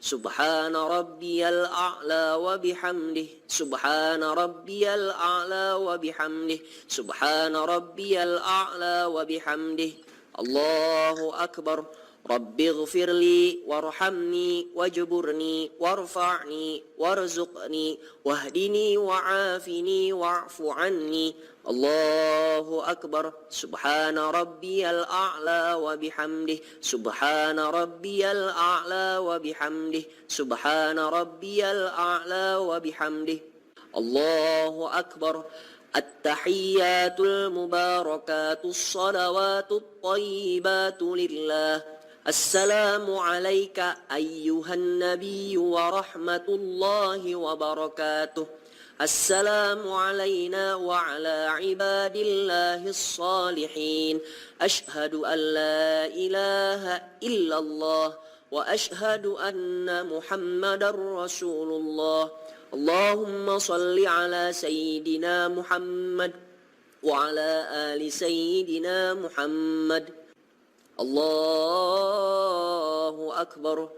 سبحان ربي الأعلى وبحمده سبحان ربي الأعلى وبحمده سبحان ربي الأعلى وبحمده. الله أكبر. رب اغفر لي وارحمني واجبرني وارفعني وارزقني واهدني وعافني واعف عني. الله أكبر. سبحان ربي الأعلى وبحمده سبحان ربي الأعلى وبحمده سبحان ربي الأعلى وبحمده. الله أكبر. التحيات المباركات الصلوات الطيبات لله. السلام عليك أيها النبي ورحمة الله وبركاته. السلام علينا وعلى عباد الله الصالحين. أشهد أن لا إله إلا الله وأشهد أن محمد رسول الله. اللهم صل على سيدنا محمد وعلى آل سيدنا محمد. الله أكبر.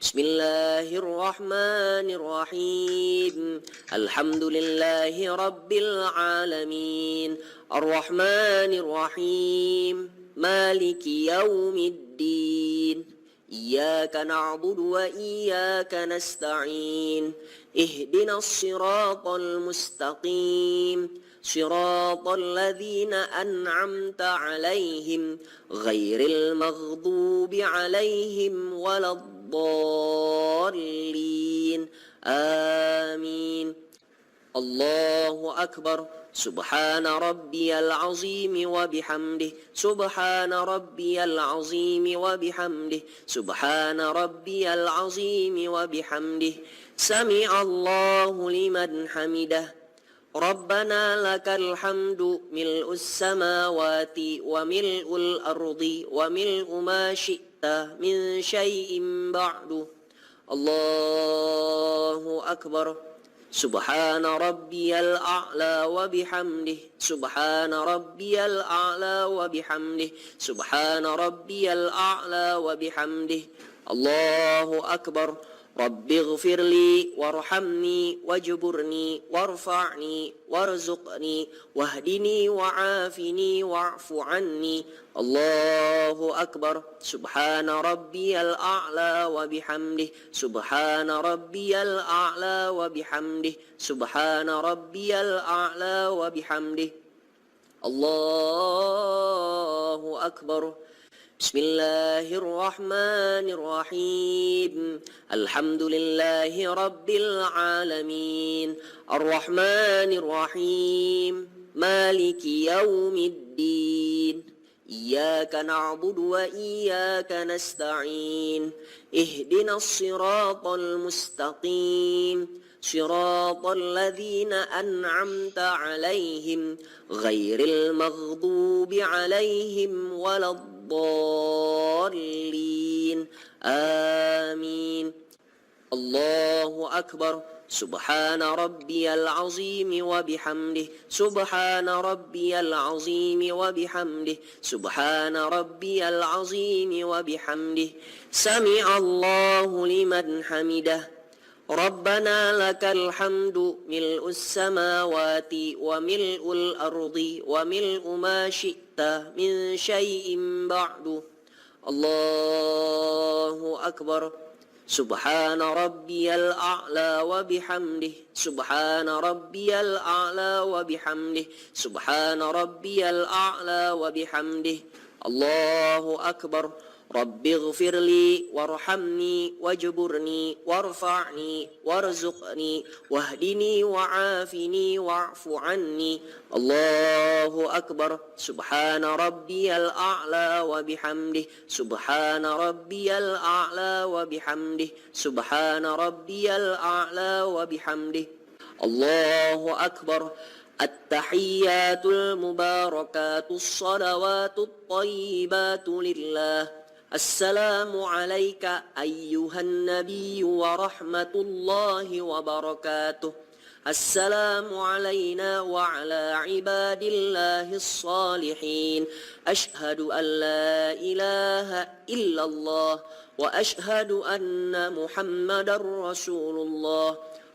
بسم الله الرحمن الرحيم. الحمد لله رب العالمين الرحمن الرحيم مالك يوم الدين إياك نعبد وإياك نستعين اهدنا الصراط المستقيم صراط الذين أنعمت عليهم غير المغضوب عليهم ولا الضالين آمين. الله أكبر. سبحان ربي العظيم وبحمده. سبحان ربي العظيم وبحمده. سبحان ربي العظيم وبحمده. سمع الله لمن حمده. ربنا لك الحمد ملء السماوات وملء الأرض وملء ما شئت من شيء بعد. الله أكبر. سبحان ربي الأعلى وبحمده. سبحان ربي الأعلى وبحمده. سبحان ربي الأعلى وبحمده. الله أكبر. رب اغفر لي وارحمني واجبرني وارفعني وارزقني واهدني وعافني واعف عني. الله أكبر. سبحان ربي الأعلى وبحمده. سبحان ربي الأعلى وبحمده. سبحان ربي الأعلى وبحمده. الله أكبر. بسم الله الرحمن الرحيم. الحمد لله رب العالمين. الرحمن الرحيم. مالك يوم الدين. إياك نعبد وإياك نستعين. اهدنا الصراط المستقيم. صراط الذين أنعمت عليهم غير المغضوب عليهم ولا الضالين. آمين. الله أكبر. سبحان ربي العظيم وبحمده. سبحان ربي العظيم وبحمده. سبحان ربي العظيم وبحمده. سمع الله لمن حمده. ربنا لك الحمد ملء السماوات وملء الأرض وملء ما شئت من شيء بعد. الله أكبر. سبحان ربي الأعلى وبحمده. سبحان ربي الأعلى وبحمده. سبحان ربي الأعلى وبحمده. الله أكبر. رب اغفر لي وارحمني واجبرني وارفعني وارزقني واهدني وعافني واعف عني. الله أكبر. سبحان ربي الأعلى وبحمده. سبحان ربي الأعلى وبحمده. سبحان ربي الأعلى وبحمده. الله أكبر. التحيات المباركات الصلوات الطيبات لله. السلام عليك أيها النبي ورحمة الله وبركاته. السلام علينا وعلى عباد الله الصالحين. أشهد أن لا إله إلا الله وأشهد أن محمدا رسول الله.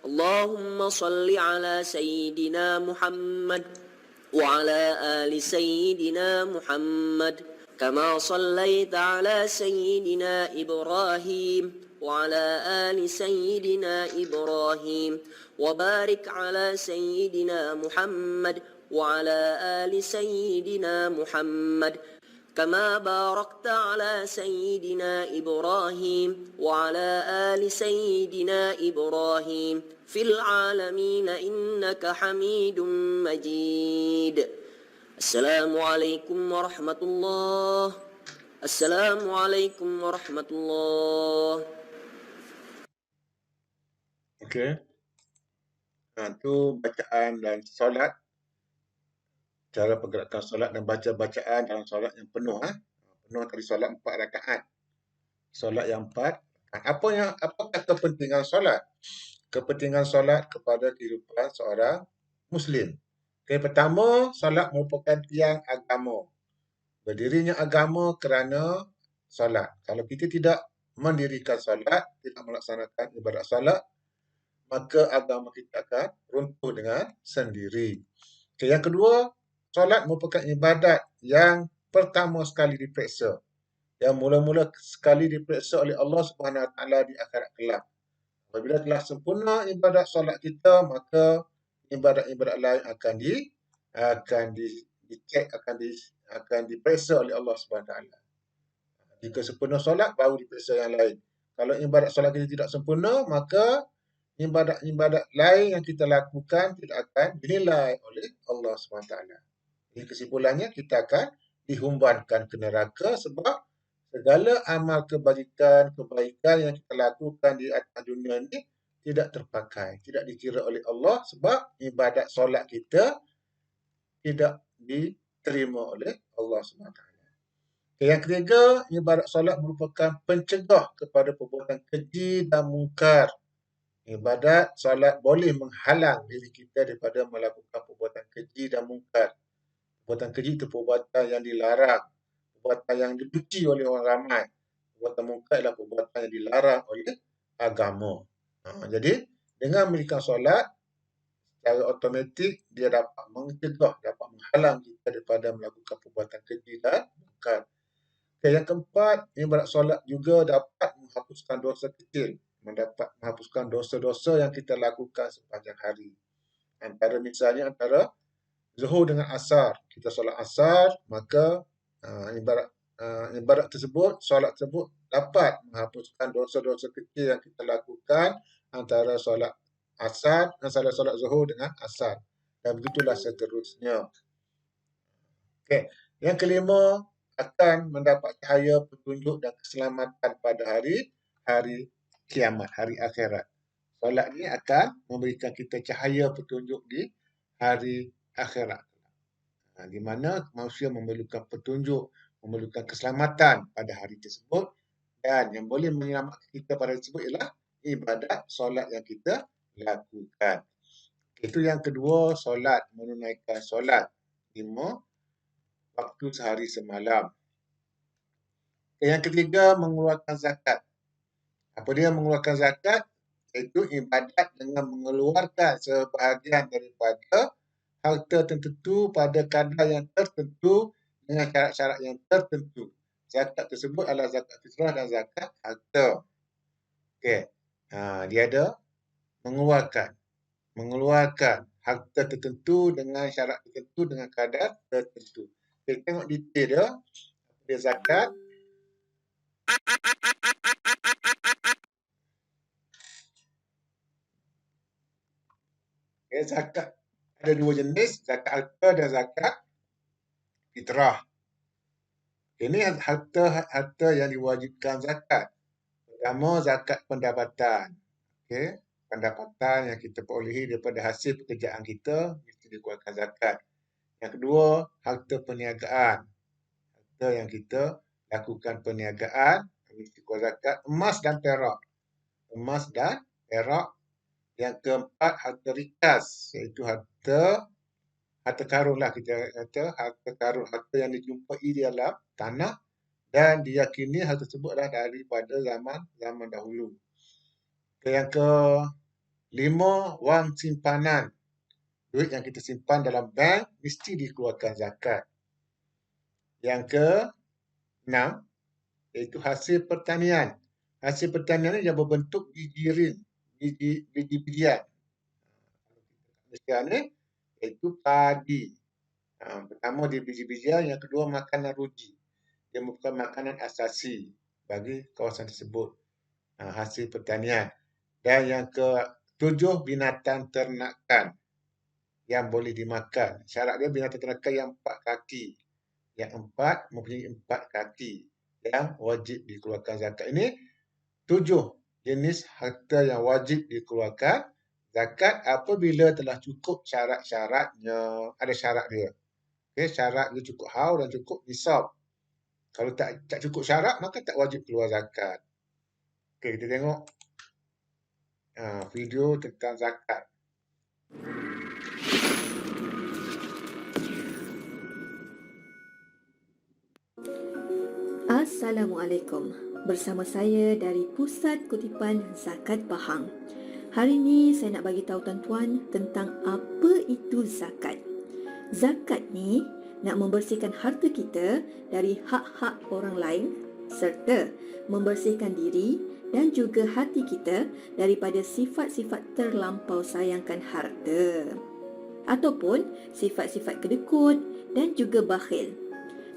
اللهم صل على سيدنا محمد وعلى آل سيدنا محمد كما صليت على سيدنا إبراهيم وعلى آل سيدنا إبراهيم وبارك على سيدنا محمد وعلى آل سيدنا محمد كما باركت على سيدنا إبراهيم وعلى آل سيدنا إبراهيم في العالمين إنك حميد مجيد. السلام عليكم ورحمة الله. السلام عليكم ورحمة الله. Okey. Itu bacaan dan solat. Cara pergerakan solat dan baca bacaan dalam solat yang penuh. Penuh tadi solat 4 rakaat. Solat yang 4. Apakah kepentingan solat? Kepentingan solat kepada kehidupan seorang Muslim. Okay, pertama, solat merupakan tiang agama. Berdirinya agama kerana solat. Kalau kita tidak mendirikan solat, tidak melaksanakan ibadat solat, maka agama kita akan runtuh dengan sendiri. Okay, yang kedua, solat merupakan ibadat yang pertama sekali diperiksa. Yang mula-mula sekali diperiksa oleh Allah Subhanahu Wa Taala di akhirat kelak. Apabila telah sempurna ibadat solat kita, maka ibadat-ibadat lain akan dicek, akan diperiksa oleh Allah Subhanahu Wa Taala. Jika sempurna solat, baru diperiksa yang lain. Kalau ibadat solat kita tidak sempurna, maka ibadat-ibadat lain yang kita lakukan tidak akan dinilai oleh Allah SWT. Jadi kesimpulannya kita akan dihumbankan ke neraka sebab segala amal kebaikan yang kita lakukan di atas dunia ini tidak terpakai, tidak dikira oleh Allah sebab ibadat solat kita tidak diterima oleh Allah SWT. Yang ketiga, ibadat solat merupakan pencegah kepada perbuatan keji dan mungkar. Ibadat solat boleh menghalang diri kita daripada melakukan perbuatan keji dan mungkar. Perbuatan keji itu perbuatan yang dilarang, perbuatan yang dibenci oleh orang ramai. Perbuatan mungkar adalah perbuatan yang dilarang oleh agama. Jadi, dengan mendirikan solat, secara automatik dia dapat mencegah, dapat menghalang kita daripada melakukan perbuatan keji dan mungkar. Yang keempat, ibadat solat juga dapat menghapuskan dosa kecil, mendapat menghapuskan dosa-dosa yang kita lakukan sepanjang hari. Misalnya antara Zuhur dengan Asar, kita solat Asar, maka ibadat tersebut, solat tersebut dapat menghapuskan dosa-dosa kecil yang kita lakukan antara solat Asar, antara solat Zuhur dengan Asar. Dan begitulah seterusnya. Okey, yang kelima, akan mendapat cahaya petunjuk dan keselamatan pada hari kiamat, hari akhirat. Solat ni akan memberikan kita cahaya petunjuk di hari akhirat. Di mana manusia memerlukan petunjuk, memerlukan keselamatan pada hari tersebut, dan yang boleh menyelamatkan kita pada hari tersebut ialah ibadat solat yang kita lakukan. Itu yang kedua, solat, menunaikan solat 5 waktu sehari semalam. Yang ketiga, mengeluarkan zakat. Apa dia mengeluarkan zakat? Iaitu ibadat dengan mengeluarkan sebahagian daripada harta tertentu pada kadar yang tertentu dengan syarat-syarat yang tertentu. Zakat tersebut adalah zakat fitrah dan zakat harta. Okey. Dia ada mengeluarkan harta tertentu dengan syarat tertentu dengan kadar tertentu. Kita tengok detail dia zakat. Zakat ada dua jenis, zakat harta dan zakat fitrah. Ini harta yang diwajibkan zakat. Pertama, zakat pendapatan. Pendapatan yang kita perolehi daripada hasil pekerjaan kita mesti dikeluarkan zakat. Yang kedua, harta perniagaan. Harta yang kita lakukan perniagaan mesti keluar zakat. Emas dan perak. Yang keempat, harta rikas, iaitu harta karun lah, kita kata harta karun, harta yang dijumpai di dalam tanah dan diyakini harta tersebut adalah daripada zaman dahulu. Yang kelima, wang simpanan. Duit yang kita simpan dalam bank mesti dikeluarkan zakat. Yang keenam, iaitu hasil pertanian. Hasil pertanian ini yang berbentuk biji-bijian. Malaysia ni, iaitu padi. Pertama dia biji-bijian, yang kedua makanan ruji. Dia merupakan makanan asasi bagi kawasan tersebut. Hasil pertanian. Dan yang ketujuh, binatang ternakan yang boleh dimakan. Syarat dia binatang ternakan yang 4 kaki. Yang 4 mempunyai 4 kaki yang wajib dikeluarkan zakat. Ini 7 jenis harta yang wajib dikeluarkan zakat apabila telah cukup syarat-syaratnya. Ada syarat dia. Syarat dia cukup haul dan cukup nisab. Kalau tak cukup syarat, maka tak wajib keluar zakat. Kita tengok video tentang zakat. Assalamualaikum. Bersama saya dari Pusat Kutipan Zakat Pahang. Hari ini saya nak bagi tahu tuan-tuan tentang apa itu zakat. Zakat ni nak membersihkan harta kita dari hak-hak orang lain serta membersihkan diri dan juga hati kita daripada sifat-sifat terlampau sayangkan harta ataupun sifat-sifat kedekut dan juga bakhil.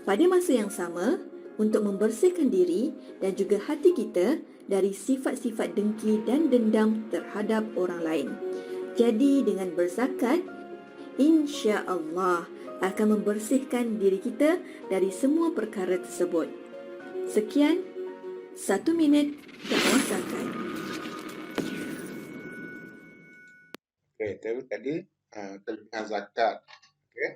Pada masa yang sama, untuk membersihkan diri dan juga hati kita dari sifat-sifat dengki dan dendam terhadap orang lain. Jadi dengan berzakat, insya-Allah akan membersihkan diri kita dari semua perkara tersebut. Sekian, 1 minit dakwah zakat. Okey, itu tadi kelebihan zakat. Okey.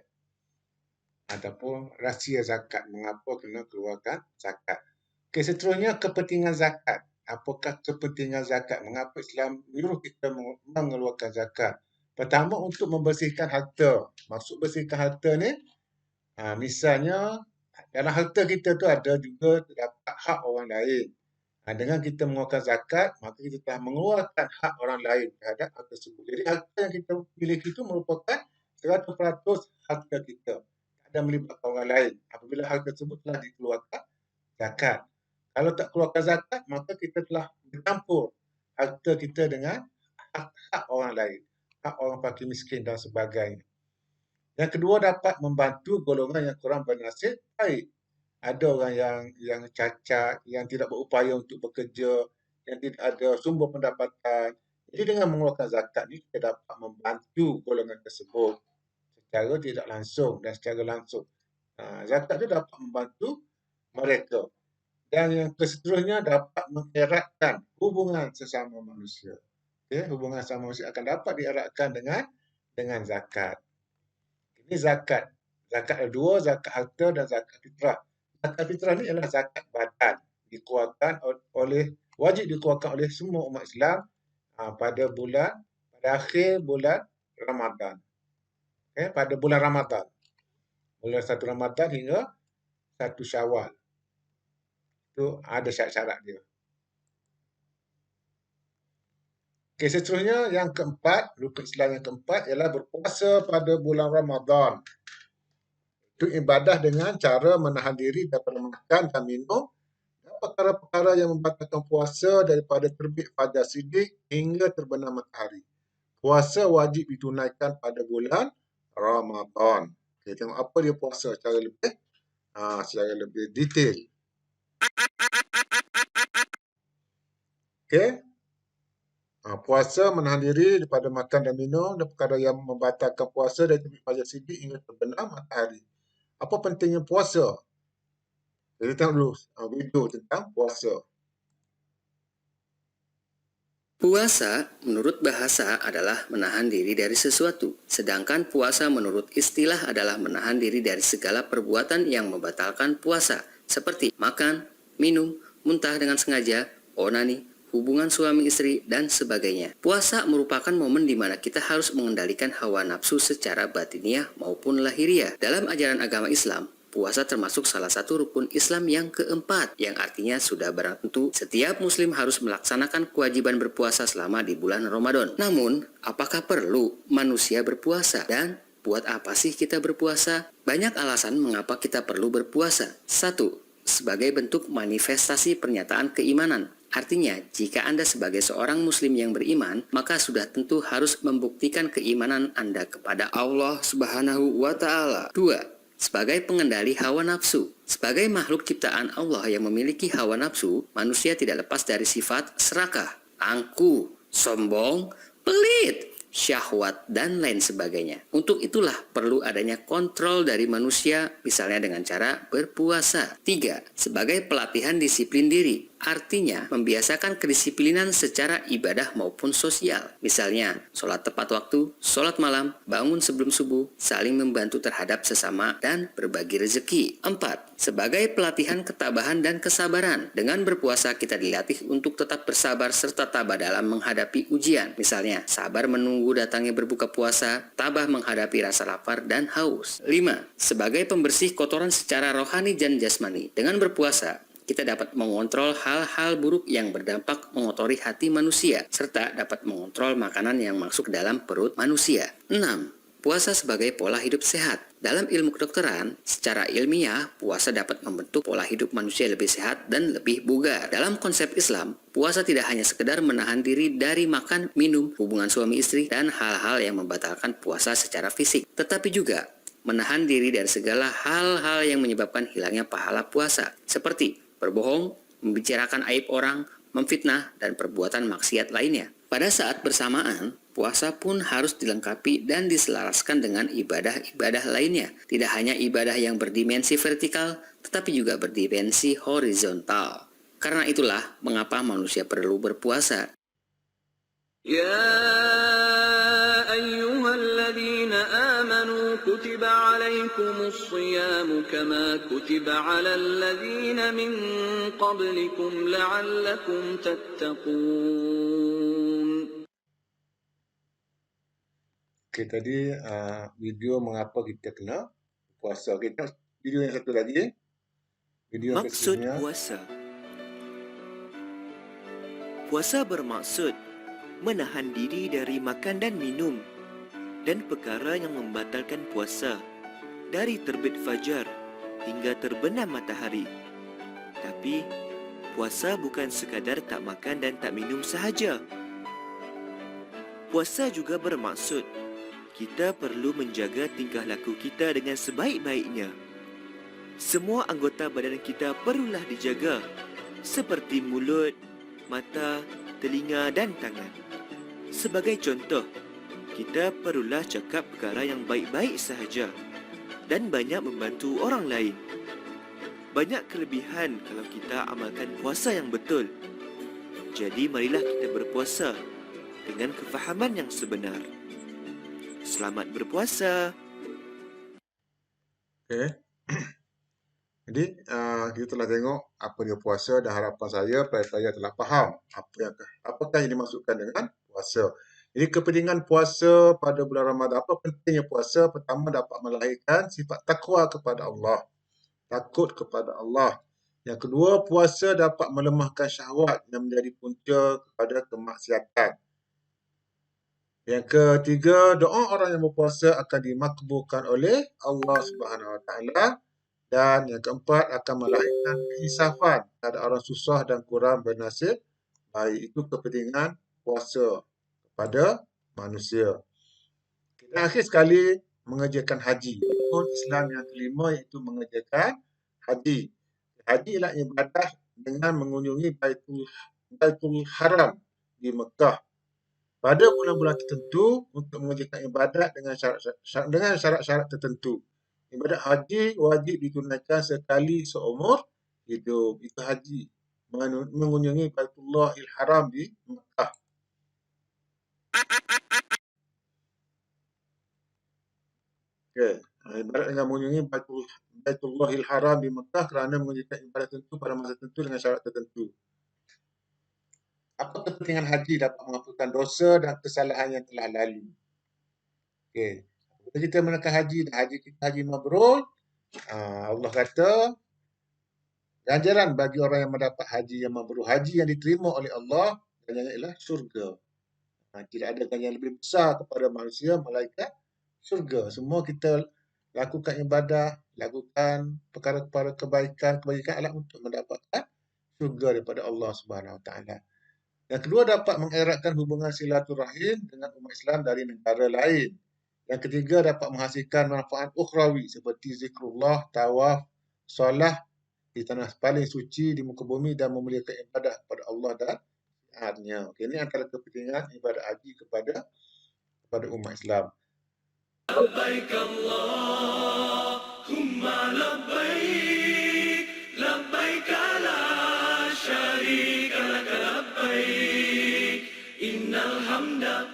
Ataupun rahsia zakat, mengapa kena keluarkan zakat. Okey, seterusnya kepentingan zakat. Apakah kepentingan zakat? Mengapa Islam menyuruh kita mengeluarkan zakat? Pertama, untuk membersihkan harta. Maksud bersihkan harta ni, misalnya dalam harta kita tu ada juga terdapat hak orang lain. Dengan kita mengeluarkan zakat, maka kita telah mengeluarkan hak orang lain terhadap hak tersebut. Jadi harta yang kita miliki itu merupakan 100% harta kita. Tak ada melibatkan orang lain. Apabila harta tersebut telah dikeluarkan zakat. Kalau tak keluarkan zakat, maka kita telah bercampur harta kita dengan hak orang lain. Hak orang fakir miskin dan sebagainya. Yang kedua, dapat membantu golongan yang kurang bernasib baik. Ada orang yang cacat, yang tidak berupaya untuk bekerja, yang tidak ada sumber pendapatan. Jadi dengan mengeluarkan zakat ni, kita dapat membantu golongan tersebut secara tidak langsung dan secara langsung. Zakat itu dapat membantu mereka. Dan yang keseterusnya, dapat mengeratkan hubungan sesama manusia. Okay? Hubungan sesama manusia akan dapat dieratkan dengan zakat. Ini zakat. Zakat ada dua, zakat harta dan zakat fitrah. Zakat fitrah ni adalah zakat badan. Wajib dikeluarkan oleh semua umat Islam pada akhir bulan Ramadan. Okay? Pada bulan Ramadan. Bulan 1 Ramadan hingga 1 Syawal. Itu ada syarat-syarat dia. Okey, seterusnya yang keempat, rukun Islam yang keempat ialah berpuasa pada bulan Ramadan. Itu ibadah dengan cara menahan diri daripada makan dan minum dan perkara-perkara yang membatalkan puasa daripada terbit fajar siddiq hingga terbenam matahari. Puasa wajib ditunaikan pada bulan Ramadan. Okey, tengok apa dia puasa secara lebih detail. Okey. Puasa menahan diri daripada makan dan minum dan perkara yang membatalkan puasa dari terbit fajar siddiq hingga terbenam matahari. Apa pentingnya puasa? Kita tengok dulu video tentang puasa. Puasa menurut bahasa adalah menahan diri dari sesuatu, sedangkan puasa menurut istilah adalah menahan diri dari segala perbuatan yang membatalkan puasa, seperti makan, minum, muntah dengan sengaja, onani, hubungan suami istri, dan sebagainya. Puasa merupakan momen di mana kita harus mengendalikan hawa nafsu secara batiniah maupun lahiriah. Dalam ajaran agama Islam, puasa termasuk salah satu rukun Islam yang keempat, yang artinya sudah barang tentu setiap muslim harus melaksanakan kewajiban berpuasa selama di bulan Ramadan. Namun, apakah perlu manusia berpuasa? Dan buat apa sih kita berpuasa? Banyak alasan mengapa kita perlu berpuasa. 1. Sebagai bentuk manifestasi pernyataan keimanan. Artinya, jika Anda sebagai seorang muslim yang beriman, maka sudah tentu harus membuktikan keimanan Anda kepada Allah Subhanahu wa Ta'ala. 2. Sebagai pengendali hawa nafsu. Sebagai makhluk ciptaan Allah yang memiliki hawa nafsu, manusia tidak lepas dari sifat serakah, angkuh, sombong, pelit, syahwat, dan lain sebagainya. Untuk itulah perlu adanya kontrol dari manusia, misalnya dengan cara berpuasa. 3. Sebagai pelatihan disiplin diri. Artinya, membiasakan kedisiplinan secara ibadah maupun sosial. Misalnya, sholat tepat waktu, sholat malam, bangun sebelum subuh, saling membantu terhadap sesama, dan berbagi rezeki. 4. Sebagai pelatihan ketabahan dan kesabaran. Dengan berpuasa, kita dilatih untuk tetap bersabar serta tabah dalam menghadapi ujian. Misalnya, sabar menunggu datangnya berbuka puasa, tabah menghadapi rasa lapar dan haus. 5. Sebagai pembersih kotoran secara rohani dan jasmani. Dengan berpuasa, kita dapat mengontrol hal-hal buruk yang berdampak mengotori hati manusia, serta dapat mengontrol makanan yang masuk ke dalam perut manusia. 6. Puasa sebagai pola hidup sehat. Dalam ilmu kedokteran, secara ilmiah, puasa dapat membentuk pola hidup manusia lebih sehat dan lebih bugar. Dalam konsep Islam, puasa tidak hanya sekedar menahan diri dari makan, minum, hubungan suami istri, dan hal-hal yang membatalkan puasa secara fisik, tetapi juga menahan diri dari segala hal-hal yang menyebabkan hilangnya pahala puasa, seperti berbohong, membicarakan aib orang, memfitnah, dan perbuatan maksiat lainnya. Pada saat bersamaan, puasa pun harus dilengkapi dan diselaraskan dengan ibadah-ibadah lainnya. Tidak hanya ibadah yang berdimensi vertikal, tetapi juga berdimensi horizontal. Karena itulah mengapa manusia perlu berpuasa. يا أيها الذين آمنوا كتب عليكم الصيام كما كتب على الذين من قبلكم لعلكم تتقون. Okey, tadi video mengapa kita kena puasa. Okey, tengok video yang satu lagi. Video yang Maksud ketiga. puasa. Puasa bermaksud menahan diri dari makan dan minum dan perkara yang membatalkan puasa dari terbit fajar hingga terbenam matahari. Tapi puasa bukan sekadar tak makan dan tak minum sahaja. Puasa juga bermaksud kita perlu menjaga tingkah laku kita dengan sebaik-baiknya. Semua anggota badan kita perlulah dijaga, seperti mulut, mata, telinga dan tangan. Sebagai contoh, kita perlulah cakap perkara yang baik-baik sahaja dan banyak membantu orang lain. Banyak kelebihan kalau kita amalkan puasa yang betul. Jadi marilah kita berpuasa dengan kefahaman yang sebenar. Selamat berpuasa. Okey. Jadi kita telah tengok apa dia puasa dan harapan saya saya telah faham apakah yang dimaksudkan dengan puasa. Jadi kepentingan puasa pada bulan Ramadan, apa pentingnya puasa? Pertama, dapat melahirkan sifat takwa kepada Allah. Takut kepada Allah. Yang kedua, puasa dapat melemahkan syahwat yang menjadi punca kepada kemaksiatan. Yang ketiga, doa orang yang berpuasa akan dimakbulkan oleh Allah Subhanahu Wa Taala. Dan yang keempat, akan melahirkan keinsafan kepada orang susah dan kurang bernasib baik. Itu kepentingan puasa kepada manusia. Dan akhir sekali, mengerjakan haji. Rukun Islam yang kelima iaitu mengerjakan haji. Haji ialah ibadah dengan mengunjungi Baitul Haram di Mekah pada bulan-bulan tertentu untuk mengerjakan ibadat dengan syarat-syarat tertentu. Ibadat haji wajib ditunaikan sekali seumur hidup. Itu haji. Mengunjungi Baitullahil Haram di Mekah. Okay. Ibadat dengan mengunjungi Baitullahil Haram di Mekah kerana mengerjakan ibadat tertentu pada masa tertentu dengan syarat tertentu. Apa kepentingan haji? Dapat menghapuskan dosa dan kesalahan yang telah lalu. Okay. Bila kita menaikkan haji dan haji kita haji mabrur, Allah kata ganjaran bagi orang yang mendapat haji yang mabrur, haji yang diterima oleh Allah, ganjarannya ialah syurga. Tidak ada ganjaran lebih besar kepada manusia melainkan syurga. Semua kita lakukan ibadah, lakukan perkara-perkara kebaikan adalah untuk mendapatkan syurga daripada Allah Subhanahu Wa Taala. Yang kedua, dapat mengeratkan hubungan silaturahim dengan umat Islam dari negara lain. Yang ketiga, dapat menghasilkan manfaat ukhrawi seperti zikrullah, tawaf, solah di tanah paling suci di muka bumi dan memuliakan ibadah kepada Allah dan syiarnya. Okay, ini antara kepentingan ibadah haji kepada umat Islam. Labbaik Allahumma labbaik, labbaik la syarika lak labbaik, innal hamda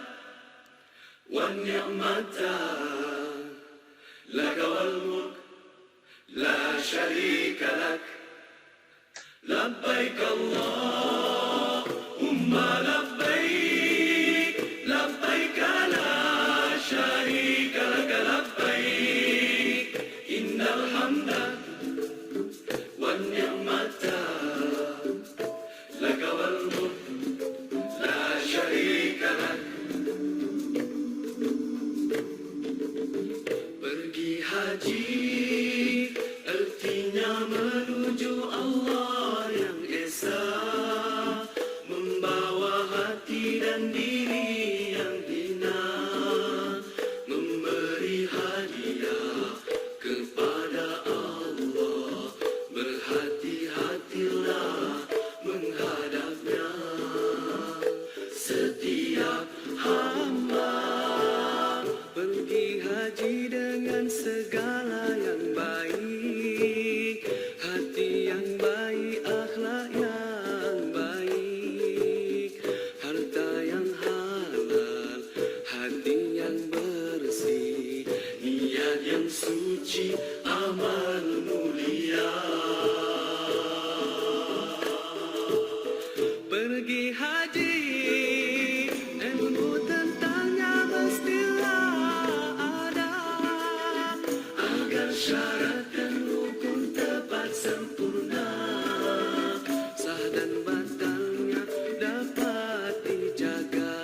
wan ni'mata laka wal mulk la syarika lak. Labbaik Allahumma labbaik, labbaik la syarika lak labbaik, innal hamda wan ni'mata laka wal mulk la syarika lak. Pergi haji artinya menuju Allah yang esa, membawa hati dan diri yang hina, memberi hadiah segala yang baik, hati yang baik, akhlak yang baik, harta yang halal, hati yang bersih, niat yang suci, amal mulia. Pergi haji, ilmu tentangnya mestilah ada, agar syarat dan rukun tepat sempurna, sah dan batalnya dapat dijaga,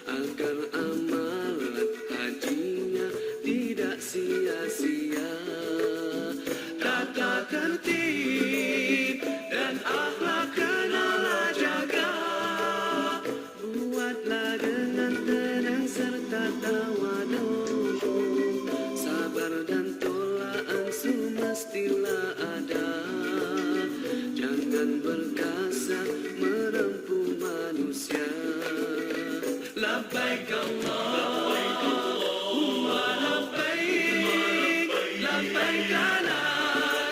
agar amalan hajinya tidak sia-sia. Tata tertib dan akhlak kenalah jaga, buatlah dengan tenang serta tawaduk, sabar dan tolak ansur mestilah ada, jangan berkasar merempuh manusia. Labbaik Allahumma labbaik, labbaik la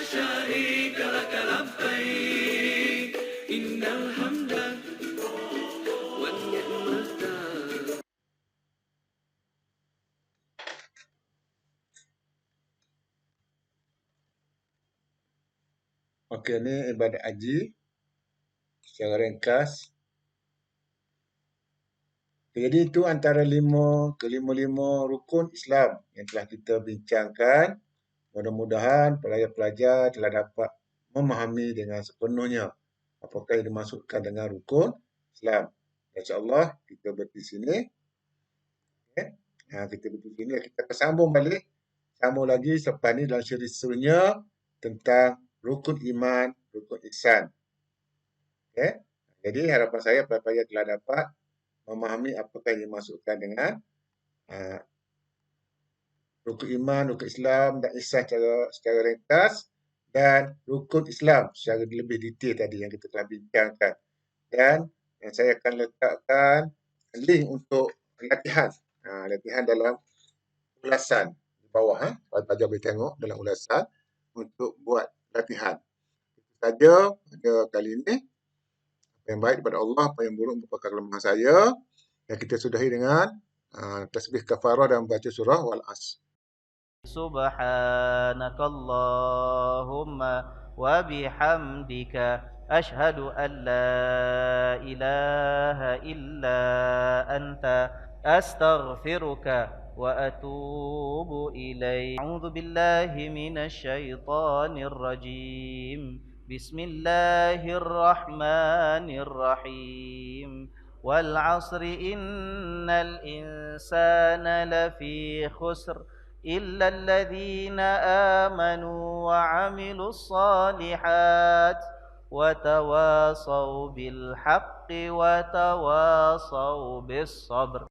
syarika laka labbaik, innal hamda wan ni'mata. Okey, ni ibadat haji secara ringkas. Jadi itu antara kelima-lima rukun Islam yang telah kita bincangkan. Mudah-mudahan pelajar-pelajar telah dapat memahami dengan sepenuhnya apakah yang dimaksudkan dengan rukun Islam. InsyaAllah kita berhenti sini. Okay. Kita berhenti sini. Kita akan sambung balik. Sambung lagi selepas ni dalam siri-serinya tentang rukun iman, rukun ihsan. Okay. Jadi harapan saya pelajar-pelajar telah dapat memahami apakah yang dimaksudkan dengan rukun iman, rukun Islam dan ihsan secara ringkas, dan rukun Islam secara lebih detail tadi yang kita telah bincangkan. Dan saya akan letakkan link untuk latihan. Latihan dalam ulasan di bawah. Pelajar boleh tengok dalam ulasan untuk buat latihan. Itu saja pada kali ini. Apa yang baik daripada Allah, apa yang buruk merupakan kelemahan saya. Dan kita sudahi dengan tasbih kafarah dan baca surah Wal-Asr. Subhanakallahumma wa bihamdika ashhadu an la ilaha illa anta astaghfiruka wa atubu ilaik. A'udzu billahi minasy syaithanir rajim. Bismillahirrahmanirrahim. Wal 'asri innal insana lafi khusr إلا الذين آمنوا وعملوا الصالحات وتواصوا بالحق وتواصوا بالصبر.